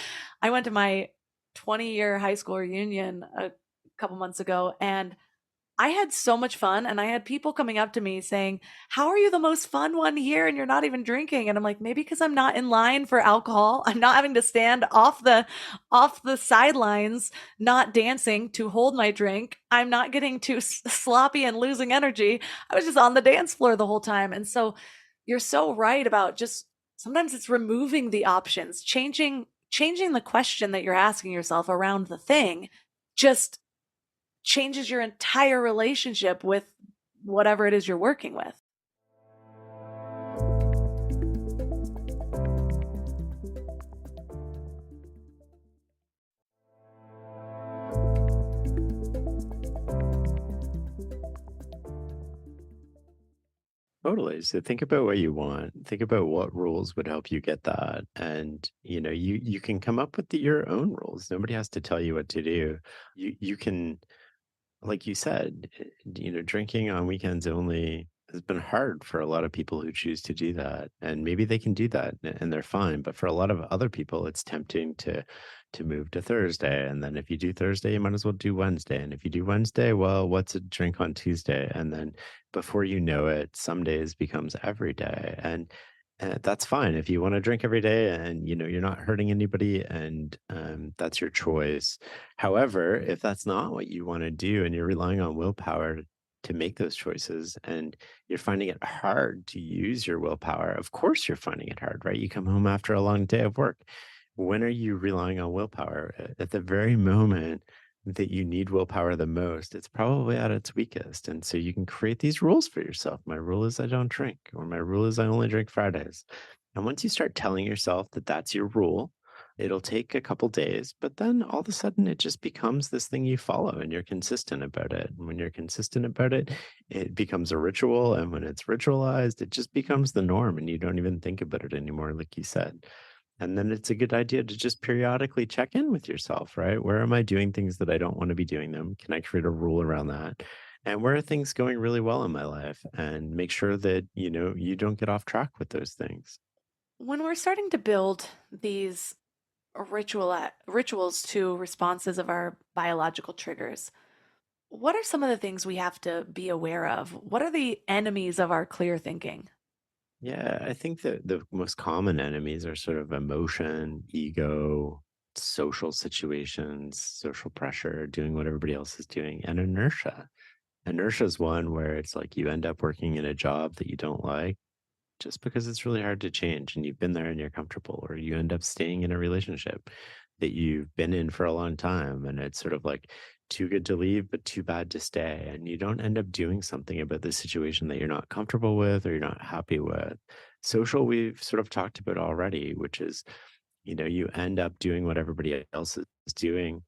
I went to my 20-year high school reunion a couple months ago, and I had so much fun, and I had people coming up to me saying, "How are you the most fun one here and you're not even drinking?" And I'm like, "Maybe because I'm not in line for alcohol. I'm not having to stand off the sidelines, not dancing to hold my drink. I'm not getting too sloppy and losing energy. I was just on the dance floor the whole time." And so you're so right about just sometimes it's removing the options, changing the question that you're asking yourself around the thing. Just changes your entire relationship with whatever it is you're working with. Totally. So think about what you want. Think about what rules would help you get that. And you can come up with your own rules. Nobody has to tell you what to do. You can, like you said, drinking on weekends only has been hard for a lot of people who choose to do that. And maybe they can do that and they're fine. But for a lot of other people, it's tempting to move to Thursday. And then if you do Thursday, you might as well do Wednesday. And if you do Wednesday, well, what's a drink on Tuesday? And then before you know it, some days becomes every day. And that's fine if you want to drink every day and you're not hurting anybody and that's your choice. However, if that's not what you want to do and you're relying on willpower to make those choices and you're finding it hard to use your willpower, of course you're finding it hard, right? You come home after a long day of work. When are you relying on willpower? At the very moment that you need willpower the most, it's probably at its weakest. And so you can create these rules for yourself. My rule is I don't drink, or my rule is I only drink Fridays. And once you start telling yourself that that's your rule, it'll take a couple days, but then all of a sudden it just becomes this thing you follow and you're consistent about it. And when you're consistent about it, it becomes a ritual. And when it's ritualized, it just becomes the norm and you don't even think about it anymore, like you said. And then it's a good idea to just periodically check in with yourself, right? Where am I doing things that I don't want to be doing them? Can I create a rule around that? And where are things going really well in my life? And make sure that, you don't get off track with those things. When we're starting to build these rituals to responses of our biological triggers, what are some of the things we have to be aware of? What are the enemies of our clear thinking? Yeah, I think that the most common enemies are sort of emotion, ego, social situations, social pressure, doing what everybody else is doing, and inertia. Inertia is one where it's like you end up working in a job that you don't like just because it's really hard to change and you've been there and you're comfortable, or you end up staying in a relationship that you've been in for a long time and it's sort of like too good to leave, but too bad to stay. And you don't end up doing something about the situation that you're not comfortable with or you're not happy with. Social, we've sort of talked about already, which is, you end up doing what everybody else is doing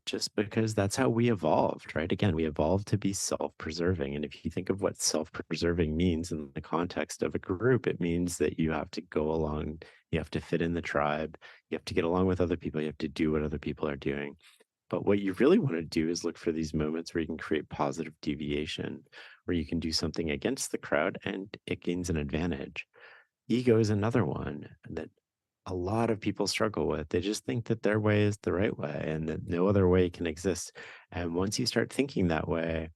just because that's how we evolved, right? Again, we evolved to be self preserving. And if you think of what self preserving means in the context of a group, it means that you have to go along, you have to fit in the tribe, you have to get along with other people, you have to do what other people are doing. But what you really want to do is look for these moments where you can create positive deviation, where you can do something against the crowd and it gains an advantage. Ego is another one that a lot of people struggle with. They just think that their way is the right way and that no other way can exist. And once you start thinking that way,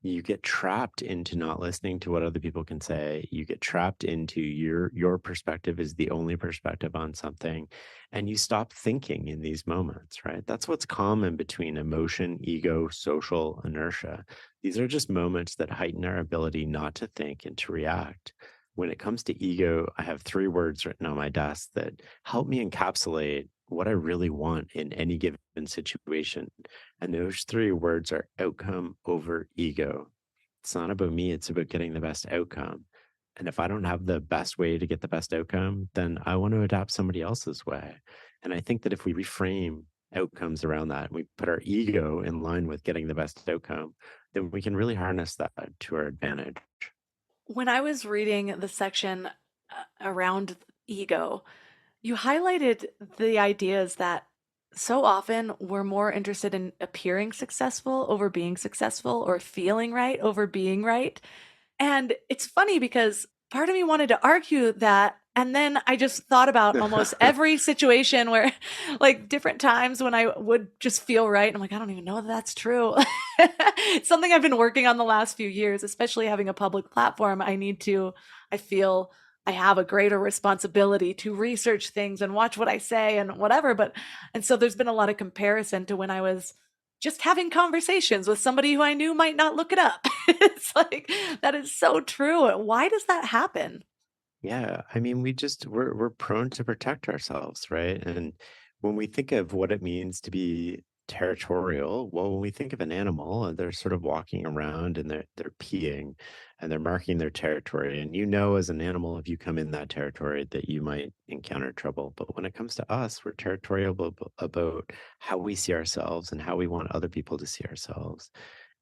you get trapped into not listening to what other people can say. You get trapped into your perspective is the only perspective on something, and you stop thinking in these moments, right? That's what's common between emotion, ego, social, inertia. These are just moments that heighten our ability not to think and to react. When it comes to ego, I have three words written on my desk that help me encapsulate what I really want in any given situation. And those three words are outcome over ego. It's not about me, it's about getting the best outcome. And if I don't have the best way to get the best outcome, then I want to adapt somebody else's way. And I think that if we reframe outcomes around that and we put our ego in line with getting the best outcome, then we can really harness that to our advantage. When I was reading the section around ego, you highlighted the ideas that so often we're more interested in appearing successful over being successful or feeling right over being right. And it's funny because part of me wanted to argue that. And then I just thought about almost every situation where, like, different times when I would just feel right. I'm like, I don't even know that that's true. It's something I've been working on the last few years, especially having a public platform. I feel I have a greater responsibility to research things and watch what I say and whatever. And so there's been a lot of comparison to when I was just having conversations with somebody who I knew might not look it up. It's like, that is so true. Why does that happen? Yeah, I mean, we're prone to protect ourselves, right? And when we think of what it means to be territorial, well, when we think of an animal, they're sort of walking around and they're peeing and they're marking their territory. And you know, as an animal, if you come in that territory, that you might encounter trouble. But when it comes to us, we're territorial about how we see ourselves and how we want other people to see ourselves.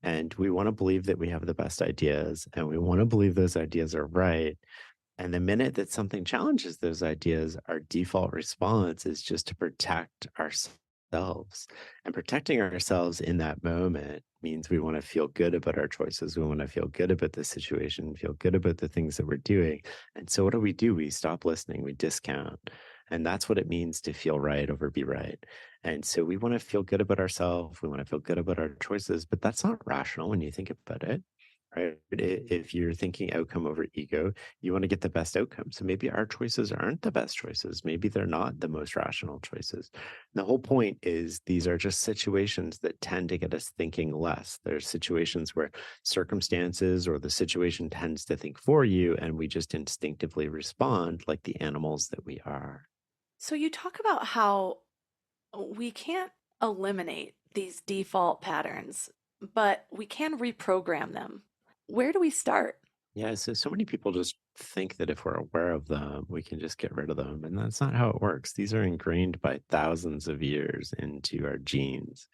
And we want to believe that we have the best ideas, and we want to believe those ideas are right, and the minute that something challenges those ideas, our default response is just to protect ourselves. And protecting ourselves in that moment means we want to feel good about our choices. We want to feel good about the situation, feel good about the things that we're doing. And so, what do? We stop listening, we discount. And that's what it means to feel right over be right. And so, we want to feel good about ourselves. We want to feel good about our choices, but that's not rational when you think about it. Right. If you're thinking outcome over ego, you want to get the best outcome. So maybe our choices aren't the best choices. Maybe they're not the most rational choices. The whole point is these are just situations that tend to get us thinking less. There's situations where circumstances or the situation tends to think for you, and we just instinctively respond like the animals that we are. So you talk about how we can't eliminate these default patterns, but we can reprogram them. Where do we start? Yeah, so many people just think that if we're aware of them, we can just get rid of them. And that's not how it works. These are ingrained by thousands of years into our genes.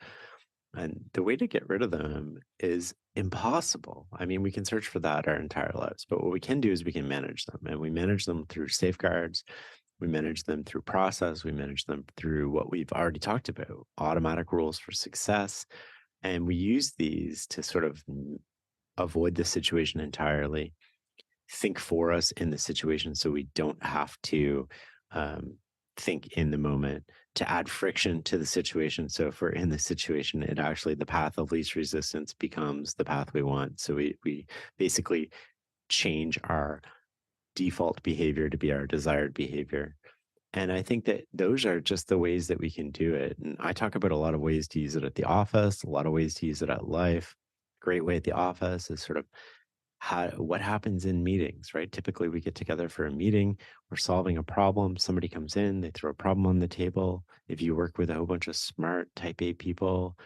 And the way to get rid of them is impossible. I mean, we can search for that our entire lives, but what we can do is we can manage them. And we manage them through safeguards, we manage them through process, we manage them through what we've already talked about, automatic rules for success. And we use these to sort of avoid the situation entirely, think for us in the situation so we don't have to think in the moment, to add friction to the situation. So if we're in the situation, it actually, the path of least resistance becomes the path we want. So we basically change our default behavior to be our desired behavior. And I think that those are just the ways that we can do it. And I talk about a lot of ways to use it at the office, a lot of ways to use it at life. great way at the office is sort of what happens in meetings, right? Typically, we get together for a meeting, we're solving a problem, somebody comes in, they throw a problem on the table. If you work with a whole bunch of smart type A people,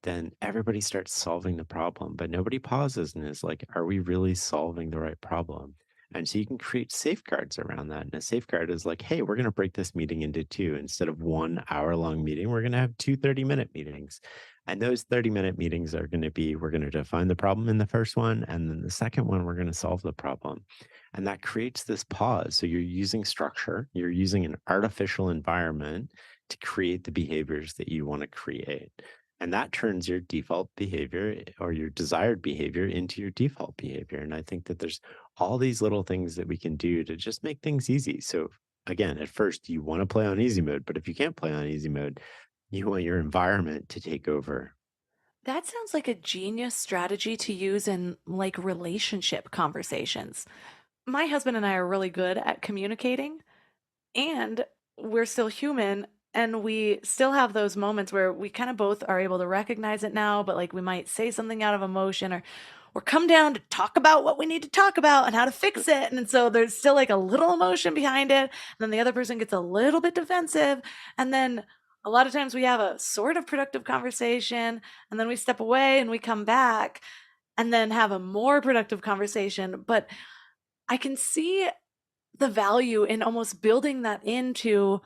then everybody starts solving the problem, but nobody pauses and is like, are we really solving the right problem? And so you can create safeguards around that. And a safeguard is like, hey, we're going to break this meeting into two. Instead of 1 hour long meeting, we're going to have two 30-minute meetings. And those 30-minute meetings are going to be, we're going to define the problem in the first one. And then the second one, we're going to solve the problem. And that creates this pause. So you're using structure, you're using an artificial environment to create the behaviors that you want to create. And that turns your default behavior or your desired behavior into your default behavior. And I think that there's all these little things that we can do to just make things easy. So again, at first you want to play on easy mode, but if you can't play on easy mode, you want your environment to take over. That sounds like a genius strategy to use in like relationship conversations. My husband and I are really good at communicating, and we're still human, and we still have those moments where we kind of both are able to recognize it now, but like we might say something out of emotion or come down to talk about what we need to talk about and how to fix it. And so there's still like a little emotion behind it. And then the other person gets a little bit defensive. And then a lot of times we have a sort of productive conversation, and then we step away and we come back and then have a more productive conversation. But I can see the value in almost building that into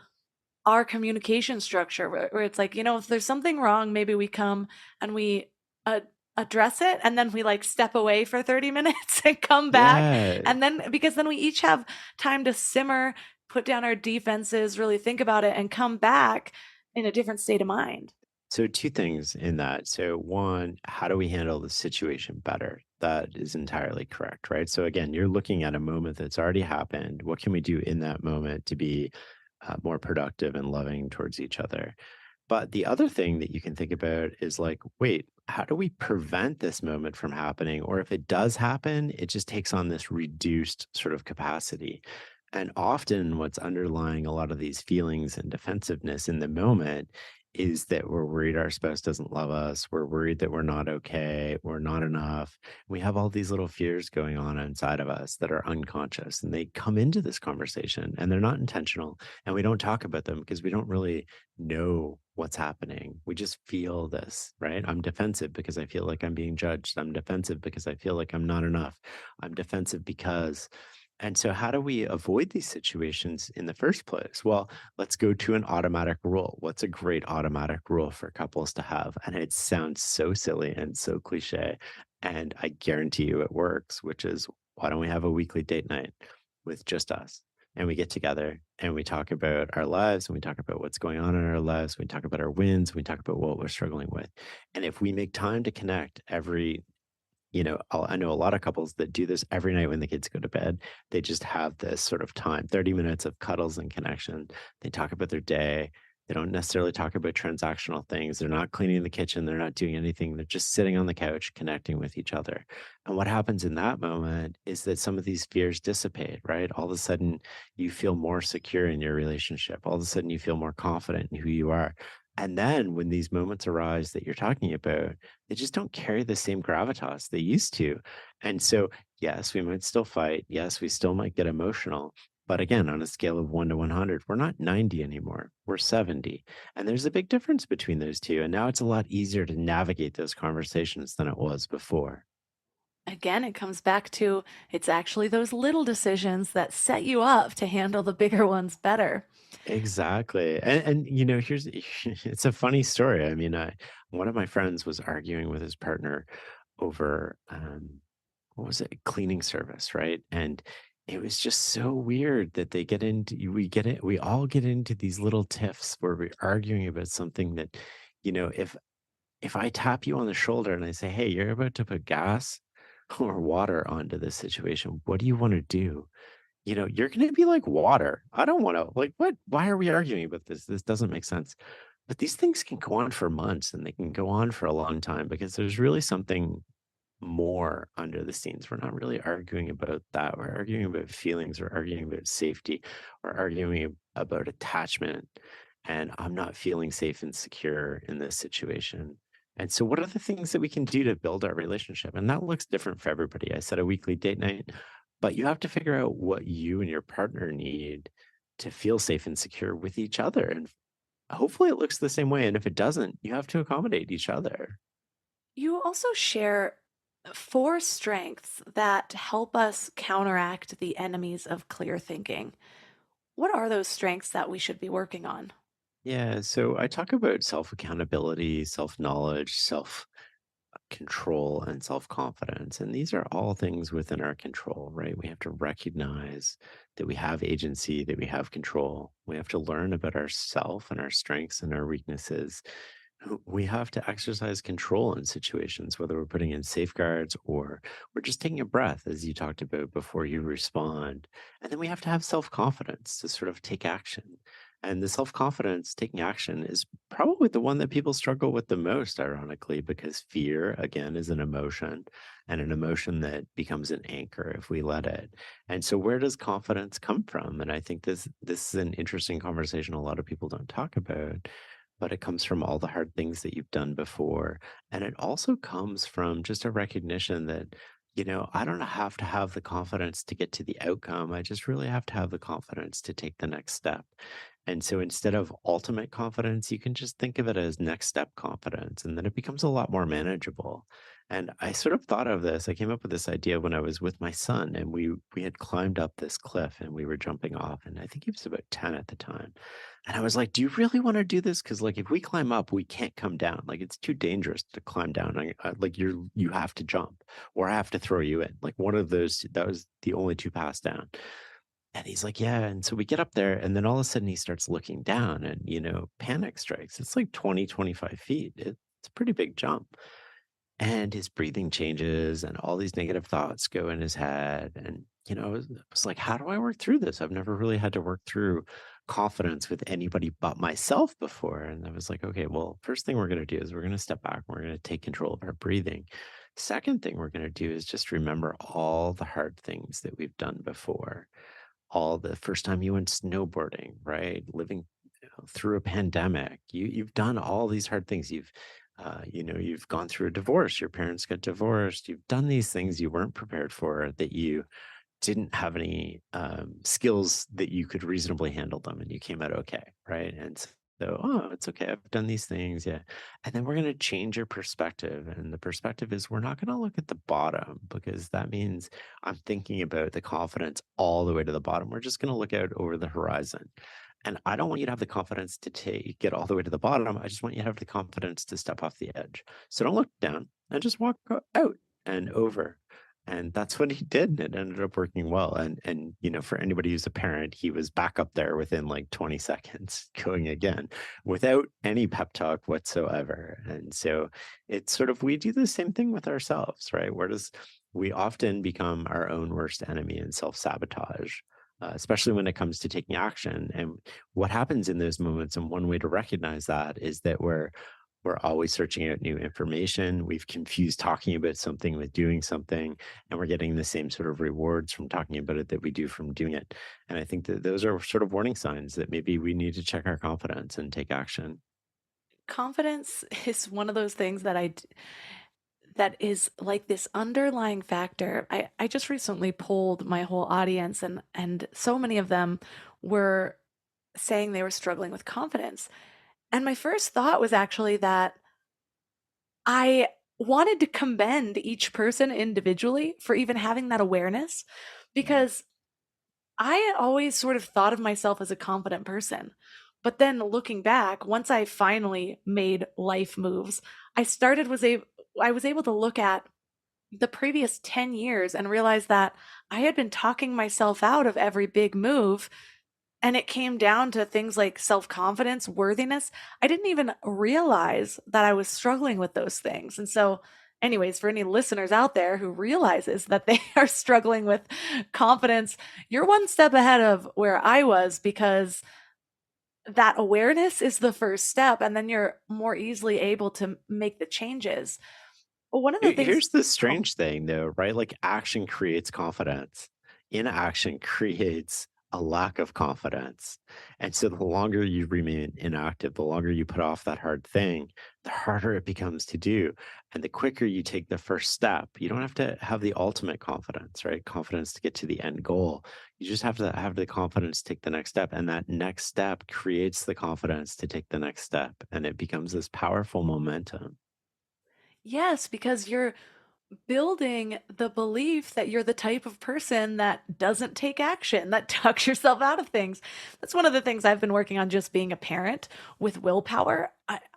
our communication structure where it's like, if there's something wrong, maybe we come and we address it, and then we like step away for 30 minutes and come back. Yeah. And then because then we each have time to simmer, put down our defenses, really think about it, and come back in a different state of mind. So, two things in that. So, one, how do we handle the situation better? That is entirely correct, right? So, again, you're looking at a moment that's already happened. What can we do in that moment to be more productive and loving towards each other? But the other thing that you can think about is like, wait, how do we prevent this moment from happening? Or if it does happen, it just takes on this reduced sort of capacity. And often, what's underlying a lot of these feelings and defensiveness in the moment is that we're worried our spouse doesn't love us. We're worried that we're not okay. We're not enough. We have all these little fears going on inside of us that are unconscious, and they come into this conversation and they're not intentional. And we don't talk about them because we don't really know what's happening. We just feel this, right? I'm defensive because I feel like I'm being judged. I'm defensive because I feel like I'm not enough. I'm defensive because. And so, how do we avoid these situations in the first place? Well, let's go to an automatic rule. What's a great automatic rule for couples to have? And it sounds so silly and so cliche. And I guarantee you it works, which is why don't we have a weekly date night with just us? And we get together and we talk about our lives and we talk about what's going on in our lives. We talk about our wins. We talk about what we're struggling with. And if we make time to connect every I know a lot of couples that do this every night when the kids go to bed. They just have this sort of time, 30 minutes of cuddles and connection. They talk about their day. They don't necessarily talk about transactional things. They're not cleaning the kitchen. They're not doing anything. They're just sitting on the couch connecting with each other. And what happens in that moment is that some of these fears dissipate, right? All of a sudden, you feel more secure in your relationship. All of a sudden, you feel more confident in who you are. And then when these moments arise that you're talking about, they just don't carry the same gravitas they used to. And so, yes, we might still fight. Yes, we still might get emotional. But again, on a scale of 1 to 100, we're not 90 anymore. We're 70. And there's a big difference between those two. And now it's a lot easier to navigate those conversations than it was before. Again, it comes back to it's actually those little decisions that set you up to handle the bigger ones better. Exactly. And here's it's a funny story. I mean, one of my friends was arguing with his partner over what was it, cleaning service, right? And it was just so weird that we all get into these little tiffs where we're arguing about something that, if I tap you on the shoulder and I say, "Hey, you're about to put gas or water onto this situation. What do you want to do?" You're going to be like, water. I don't want to, like, what? Why are we arguing about this? This doesn't make sense. But these things can go on for months and they can go on for a long time because there's really something more under the scenes. We're not really arguing about that. We're arguing about feelings. We're arguing about safety. We're arguing about attachment. And I'm not feeling safe and secure in this situation And so, what are the things that we can do to build our relationship? And that looks different for everybody. I said a weekly date night, but you have to figure out what you and your partner need to feel safe and secure with each other. And hopefully, it looks the same way. And if it doesn't, you have to accommodate each other. You also share four strengths that help us counteract the enemies of clear thinking. What are those strengths that we should be working on? Yeah. So, I talk about self accountability, self knowledge, self control and self confidence. And these are all things within our control, right? We have to recognize that we have agency, that we have control. We have to learn about ourself and our strengths and our weaknesses. We have to exercise control in situations, whether we're putting in safeguards or we're just taking a breath, as you talked about before you respond. And then we have to have self confidence to sort of take action. And the self confidence taking action is probably the one that people struggle with the most, ironically, because fear, again, is an emotion and an emotion that becomes an anchor if we let it. And so, where does confidence come from? And I think this is an interesting conversation a lot of people don't talk about, but it comes from all the hard things that you've done before. And it also comes from just a recognition that, I don't have to have the confidence to get to the outcome. I just really have to have the confidence to take the next step. And so instead of ultimate confidence, you can just think of it as next step confidence, and then it becomes a lot more manageable. And I sort of thought of this. I came up with this idea when I was with my son, and we had climbed up this cliff and we were jumping off, and I think he was about 10 at the time. And I was like, "Do you really want to do this? Because like if we climb up, we can't come down. Like it's too dangerous to climb down. Like you have to jump, or I have to throw you in. Like one of those. That was the only two paths down." And he's like, "Yeah." And so we get up there, and then all of a sudden he starts looking down, and panic strikes. It's like 20, 25 feet. It's a pretty big jump. And his breathing changes, and all these negative thoughts go in his head. And, I was like, how do I work through this? I've never really had to work through confidence with anybody but myself before. And I was like, okay, well, first thing we're going to do is we're going to step back. We're going to take control of our breathing. Second thing we're going to do is just remember all the hard things that we've done before. All the first time you went snowboarding, right? Living through a pandemic. You've done all these hard things. You've gone through a divorce. Your parents got divorced. You've done these things you weren't prepared for, that you didn't have any skills that you could reasonably handle them, and you came out okay, right? And so, oh, it's okay. I've done these things, yeah. And then we're going to change your perspective, and the perspective is we're not going to look at the bottom, because that means I'm thinking about the confidence all the way to the bottom. We're just going to look out over the horizon. And I don't want you to have the confidence to get all the way to the bottom. I just want you to have the confidence to step off the edge. So don't look down and just walk out and over. And that's what he did. And it ended up working well. And for anybody who's a parent, he was back up there within like 20 seconds going again without any pep talk whatsoever. And so it's sort of, we do the same thing with ourselves, right? We often become our own worst enemy and self-sabotage, especially when it comes to taking action. And what happens in those moments, and one way to recognize that is that we're always searching out new information. We've confused talking about something with doing something, and we're getting the same sort of rewards from talking about it that we do from doing it. And I think that those are sort of warning signs that maybe we need to check our confidence and take action. Confidence is one of those things that is like this underlying factor. I just recently polled my whole audience, and so many of them were saying they were struggling with confidence. And my first thought was actually that I wanted to commend each person individually for even having that awareness, because I had always sort of thought of myself as a confident person. But then looking back, once I finally made life moves, I was able to look at the previous 10 years and realize that I had been talking myself out of every big move, and it came down to things like self-confidence, worthiness. I didn't even realize that I was struggling with those things. And so, anyways, for any listeners out there who realizes that they are struggling with confidence, you're one step ahead of where I was, because that awareness is the first step, and then you're more easily able to make the changes. Well, one of the things. Here's the Oh, strange thing, though, right? Like action creates confidence. Inaction creates a lack of confidence. And so the longer you remain inactive, the longer you put off that hard thing, the harder it becomes to do. And the quicker you take the first step, you don't have to have the ultimate confidence, right? Confidence to get to the end goal. You just have to have the confidence to take the next step. And that next step creates the confidence to take the next step. And it becomes this powerful momentum. Yes, because you're building the belief that you're the type of person that doesn't take action, that tucks yourself out of things. That's one of the things I've been working on just being a parent with willpower.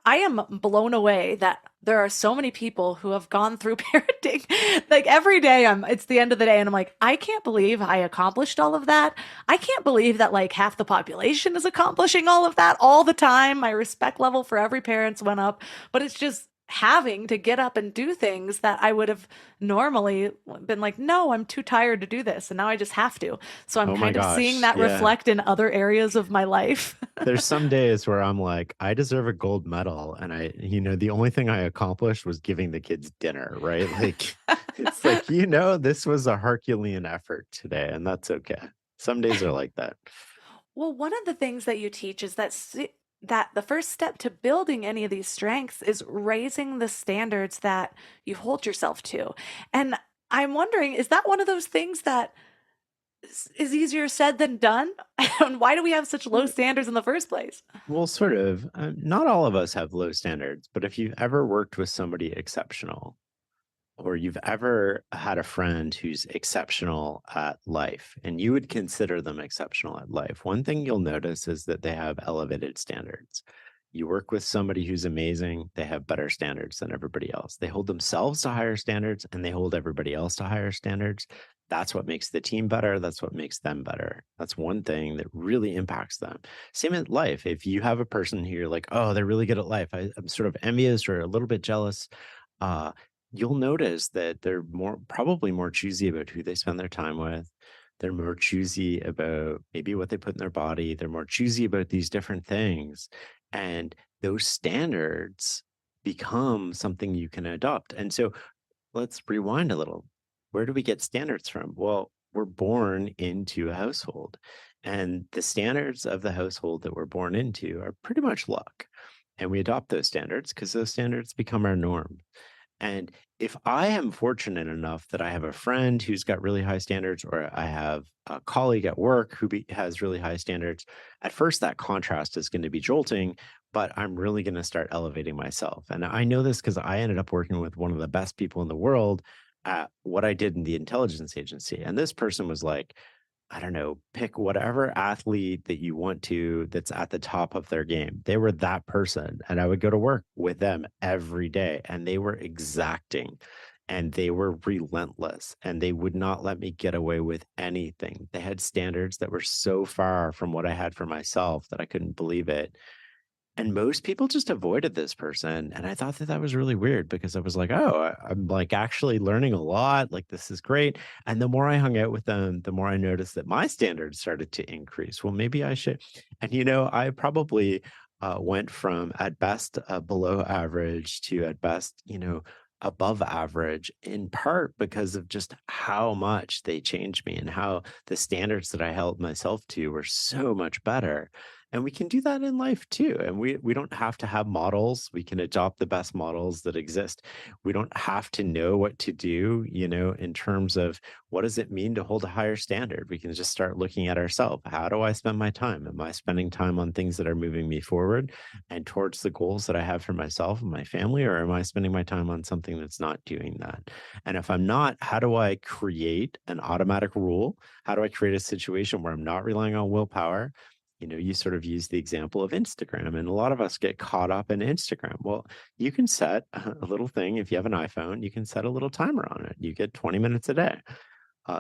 I am blown away that there are so many people who have gone through parenting. Like every day it's the end of the day and I'm like, I can't believe I accomplished all of that. I can't believe that like half the population is accomplishing all of that all the time. My respect level for every parent's went up, but it's just having to get up and do things that I would have normally been like, no, I'm too tired to do this. And now I just have to. So I'm Oh my kind of seeing gosh. that Yeah. reflect in other areas of my life. There's some days where I'm like, I deserve a gold medal. And the only thing I accomplished was giving the kids dinner, right? Like, it's like, this was a Herculean effort today, and that's okay. Some days are like that. Well, one of the things that you teach is that the first step to building any of these strengths is raising the standards that you hold yourself to. And I'm wondering, is that one of those things that is easier said than done? And why do we have such low standards in the first place? Well, sort of. Not all of us have low standards, but if you've ever worked with somebody exceptional, or you've ever had a friend who's exceptional at life and you would consider them exceptional at life, one thing you'll notice is that they have elevated standards. You work with somebody who's amazing, they have better standards than everybody else. They hold themselves to higher standards and they hold everybody else to higher standards. That's what makes the team better. That's what makes them better. That's one thing that really impacts them. Same in life. If you have a person who you're like, oh, they're really good at life, I'm sort of envious or a little bit jealous. Uh, you'll notice that they're probably more choosy about who they spend their time with. They're more choosy about maybe what they put in their body. They're more choosy about these different things. And those standards become something you can adopt. And so let's rewind a little. Where do we get standards from? Well, we're born into a household, and the standards of the household that we're born into are pretty much luck. And we adopt those standards because those standards become our norm. And if I am fortunate enough that I have a friend who's got really high standards, or I have a colleague at work who has really high standards, at first that contrast is going to be jolting, but I'm really going to start elevating myself. And I know this because I ended up working with one of the best people in the world at what I did in the intelligence agency. And this person was like, I don't know, pick whatever athlete that you want to that's at the top of their game. They were that person. And I would go to work with them every day, and they were exacting and they were relentless and they would not let me get away with anything. They had standards that were so far from what I had for myself that I couldn't believe it. And most people just avoided this person, and I thought that that was really weird because I was like, "Oh, I'm, like, actually learning a lot, like, this is great," and the more I hung out with them, the more I noticed that my standards started to increase. Well, maybe I should and, I probably, went from, at best, below average to, at best, above average, in part because of just how much they changed me and how the standards that I held myself to were so much better. And we can do that in life too. And we don't have to have models. We can adopt the best models that exist. We don't have to know what to do, in terms of what does it mean to hold a higher standard. We can just start looking at ourselves. How do I spend my time? Am I spending time on things that are moving me forward and towards the goals that I have for myself and my family? Or am I spending my time on something that's not doing that? And if I'm not, how do I create an automatic rule? How do I create a situation where I'm not relying on willpower? You sort of use the example of Instagram, and a lot of us get caught up in Instagram. Well, you can set a little thing. If you have an iPhone, you can set a little timer on it. You get 20 minutes a day.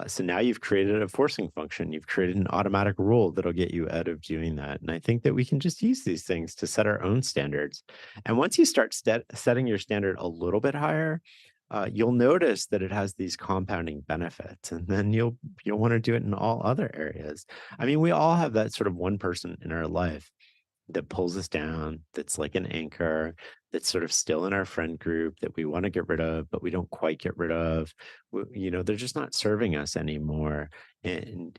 So now you've created a forcing function. You've created an automatic rule that'll get you out of doing that. And I think that we can just use these things to set our own standards. And once you start setting your standard a little bit higher, you'll notice that it has these compounding benefits, and then you'll want to do it in all other areas. I mean, we all have that sort of one person in our life that pulls us down, that's like an anchor, that's sort of still in our friend group that we want to get rid of, but we don't quite get rid of. They're just not serving us anymore. And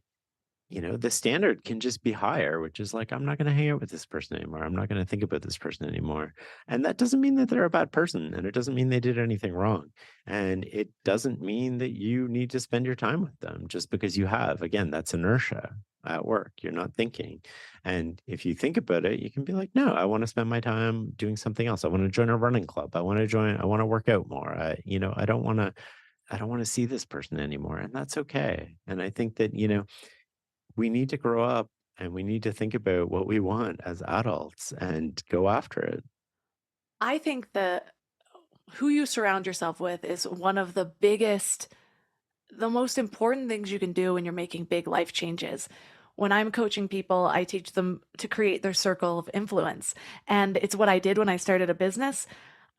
the standard can just be higher, which is like, I'm not going to hang out with this person anymore. I'm not going to think about this person anymore. And that doesn't mean that they're a bad person. And it doesn't mean they did anything wrong. And it doesn't mean that you need to spend your time with them just because you have. Again, that's inertia at work. You're not thinking. And if you think about it, you can be like, no, I want to spend my time doing something else. I want to join a running club. I want to work out more. I don't want to see this person anymore. And that's okay. And I think that, we need to grow up and we need to think about what we want as adults and go after it. I think that who you surround yourself with is one of the biggest, the most important things you can do when you're making big life changes. When I'm coaching people, I teach them to create their circle of influence. And it's what I did when I started a business.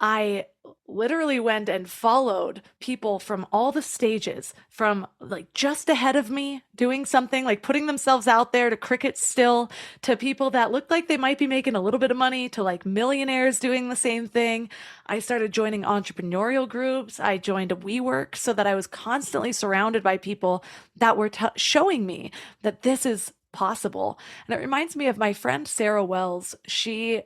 I literally went and followed people from all the stages, from like just ahead of me doing something, like putting themselves out there to cricket still, to people that looked like they might be making a little bit of money, to like millionaires doing the same thing. I started joining entrepreneurial groups. I joined a WeWork so that I was constantly surrounded by people that were showing me that this is possible. And it reminds me of my friend Sarah Wells. She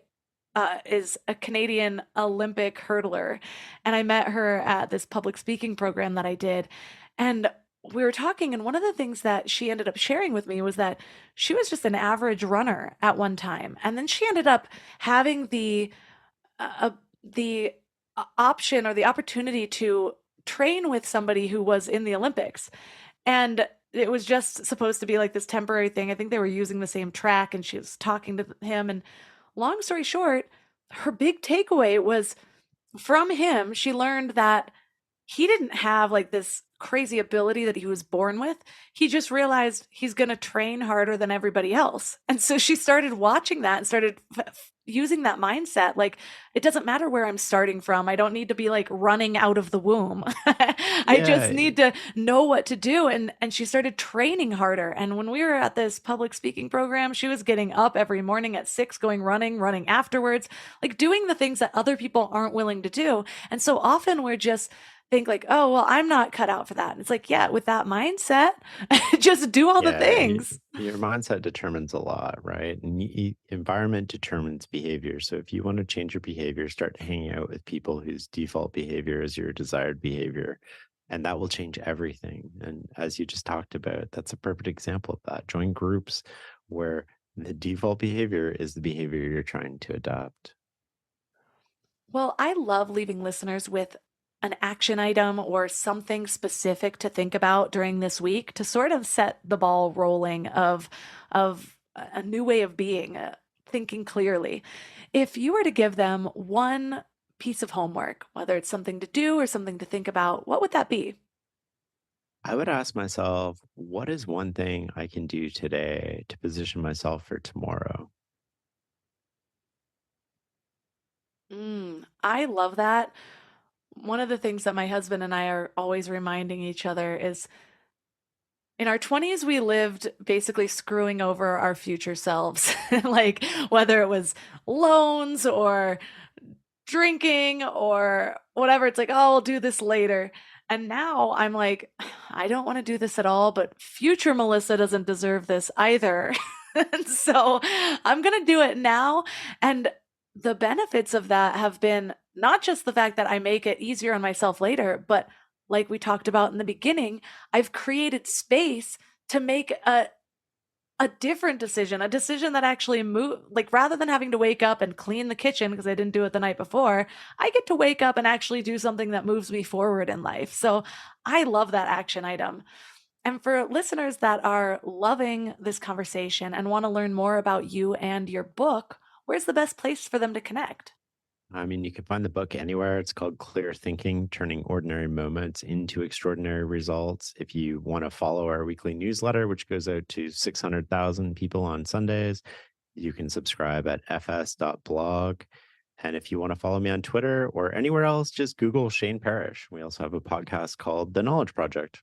is a Canadian Olympic hurdler. And I met her at this public speaking program that I did. And we were talking, and one of the things that she ended up sharing with me was that she was just an average runner at one time. And then she ended up having the option or the opportunity to train with somebody who was in the Olympics. And it was just supposed to be like this temporary thing. I think they were using the same track, and she was talking to him. And long story short, her big takeaway was from him, she learned that he didn't have like this crazy ability that he was born with. He just realized he's going to train harder than everybody else. And so she started watching that and started using that mindset. Like, it doesn't matter where I'm starting from. I don't need to be like running out of the womb. I just need to know what to do. And she started training harder. And when we were at this public speaking program, she was getting up every morning at 6, going running afterwards, like doing the things that other people aren't willing to do. And so often we're just think like, oh, well, I'm not cut out for that. And it's like, yeah, with that mindset, just do all the things. Your mindset determines a lot, right? And environment determines behavior. So if you want to change your behavior, start hanging out with people whose default behavior is your desired behavior. And that will change everything. And as you just talked about, that's a perfect example of that. Join groups where the default behavior is the behavior you're trying to adopt. Well, I love leaving listeners with an action item or something specific to think about during this week to sort of set the ball rolling of a new way of being, thinking clearly. If you were to give them one piece of homework, whether it's something to do or something to think about, what would that be? I would ask myself, what is one thing I can do today to position myself for tomorrow? I love that. One of the things that my husband and I are always reminding each other is in our 20s, we lived basically screwing over our future selves, like whether it was loans or drinking or whatever. It's like, oh, I'll do this later. And now I'm like, I don't want to do this at all, but future Melissa doesn't deserve this either. And so I'm going to do it now. And the benefits of that have been not just the fact that I make it easier on myself later, but like we talked about in the beginning, I've created space to make a different decision, a decision that actually move, like rather than having to wake up and clean the kitchen because I didn't do it the night before, I get to wake up and actually do something that moves me forward in life. So I love that action item. And for listeners that are loving this conversation and want to learn more about you and your book, where's the best place for them to connect? I mean, you can find the book anywhere. It's called Clear Thinking, Turning Ordinary Moments into Extraordinary Results. If you want to follow our weekly newsletter, which goes out to 600,000 people on Sundays, you can subscribe at fs.blog. And if you want to follow me on Twitter or anywhere else, just Google Shane Parrish. We also have a podcast called The Knowledge Project.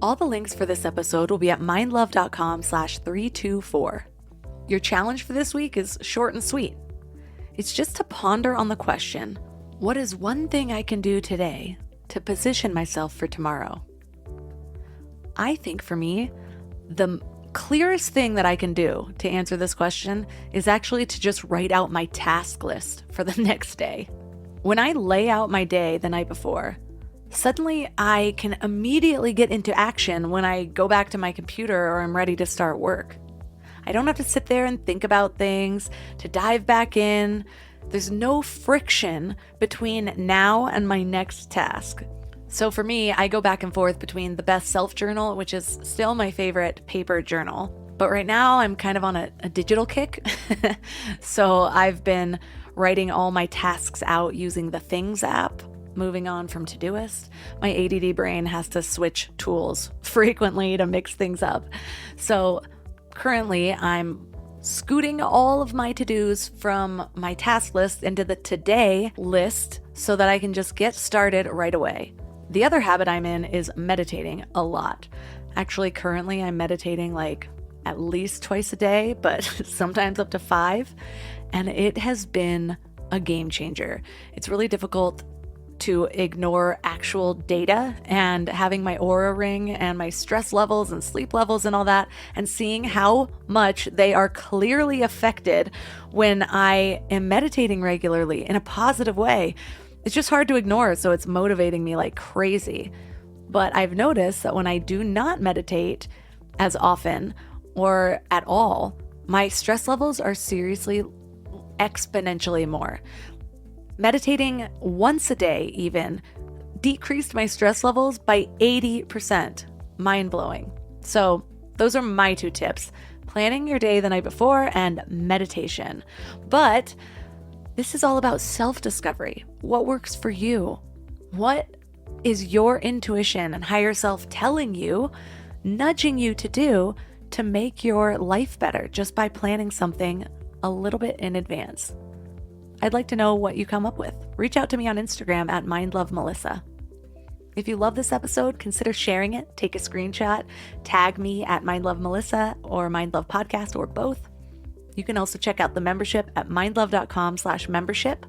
All the links for this episode will be at mindlove.com/324. Your challenge for this week is short and sweet. It's just to ponder on the question, What is one thing I can do today to position myself for tomorrow? I think for me, the clearest thing that I can do to answer this question is actually to just write out my task list for the next day. When I lay out my day the night before, suddenly I can immediately get into action when I go back to my computer or I'm ready to start work. I don't have to sit there and think about things, to dive back in. There's no friction between now and my next task. So for me, I go back and forth between the Best Self Journal, which is still my favorite paper journal. But right now I'm kind of on a digital kick. So I've been writing all my tasks out using the Things app, moving on from Todoist. My ADD brain has to switch tools frequently to mix things up. So currently I'm scooting all of my to-dos from my task list into the today list so that I can just get started right away. The other habit I'm in is meditating a lot. Actually, currently I'm meditating like at least twice a day, but sometimes up to 5. And it has been a game changer. It's really difficult to ignore actual data, and having my Oura ring and my stress levels and sleep levels and all that, and seeing how much they are clearly affected when I am meditating regularly in a positive way. It's just hard to ignore, so it's motivating me like crazy. But I've noticed that when I do not meditate as often or at all, my stress levels are seriously exponentially more. Meditating once a day even decreased my stress levels by 80%. Mind-blowing. So those are my 2 tips: planning your day the night before and meditation. But this is all about self-discovery. What works for you? What is your intuition and higher self telling you, nudging you to do to make your life better just by planning something a little bit in advance? I'd like to know what you come up with. Reach out to me on Instagram at mindlovemelissa. If you love this episode, consider sharing it. Take a screenshot, tag me at mindlovemelissa or mindlovepodcast or both. You can also check out the membership at mindlove.com/membership.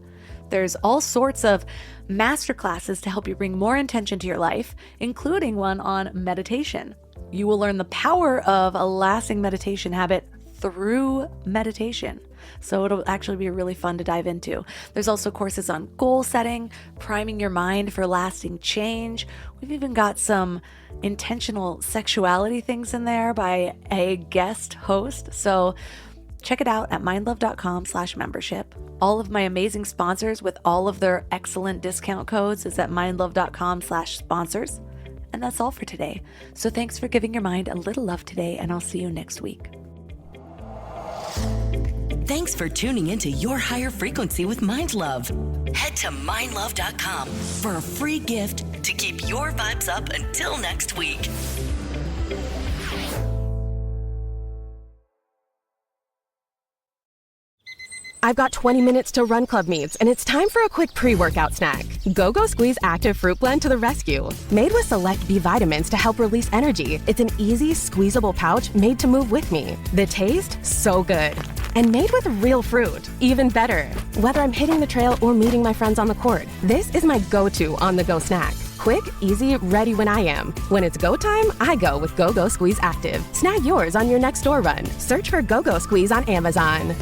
There's all sorts of masterclasses to help you bring more intention to your life, including one on meditation. You will learn the power of a lasting meditation habit through meditation. So it'll actually be really fun to dive into. There's also courses on goal setting, priming your mind for lasting change. We've even got some intentional sexuality things in there by a guest host. So check it out at mindlove.com/membership. All of my amazing sponsors with all of their excellent discount codes is at mindlove.com/sponsors. And that's all for today. So thanks for giving your mind a little love today, and I'll see you next week. Thanks for tuning into Your Higher Frequency with Mind Love. Head to mindlove.com for a free gift to keep your vibes up until next week. I've got 20 minutes to run club meets, and it's time for a quick pre-workout snack. Go Squeeze Active Fruit Blend to the rescue. Made with select B vitamins to help release energy, it's an easy, squeezable pouch made to move with me. The taste? So good. And made with real fruit. Even better. Whether I'm hitting the trail or meeting my friends on the court, this is my go-to on-the-go snack. Quick, easy, ready when I am. When it's go time, I go with Go Squeeze Active. Snag yours on your next store run. Search for Go Squeeze on Amazon.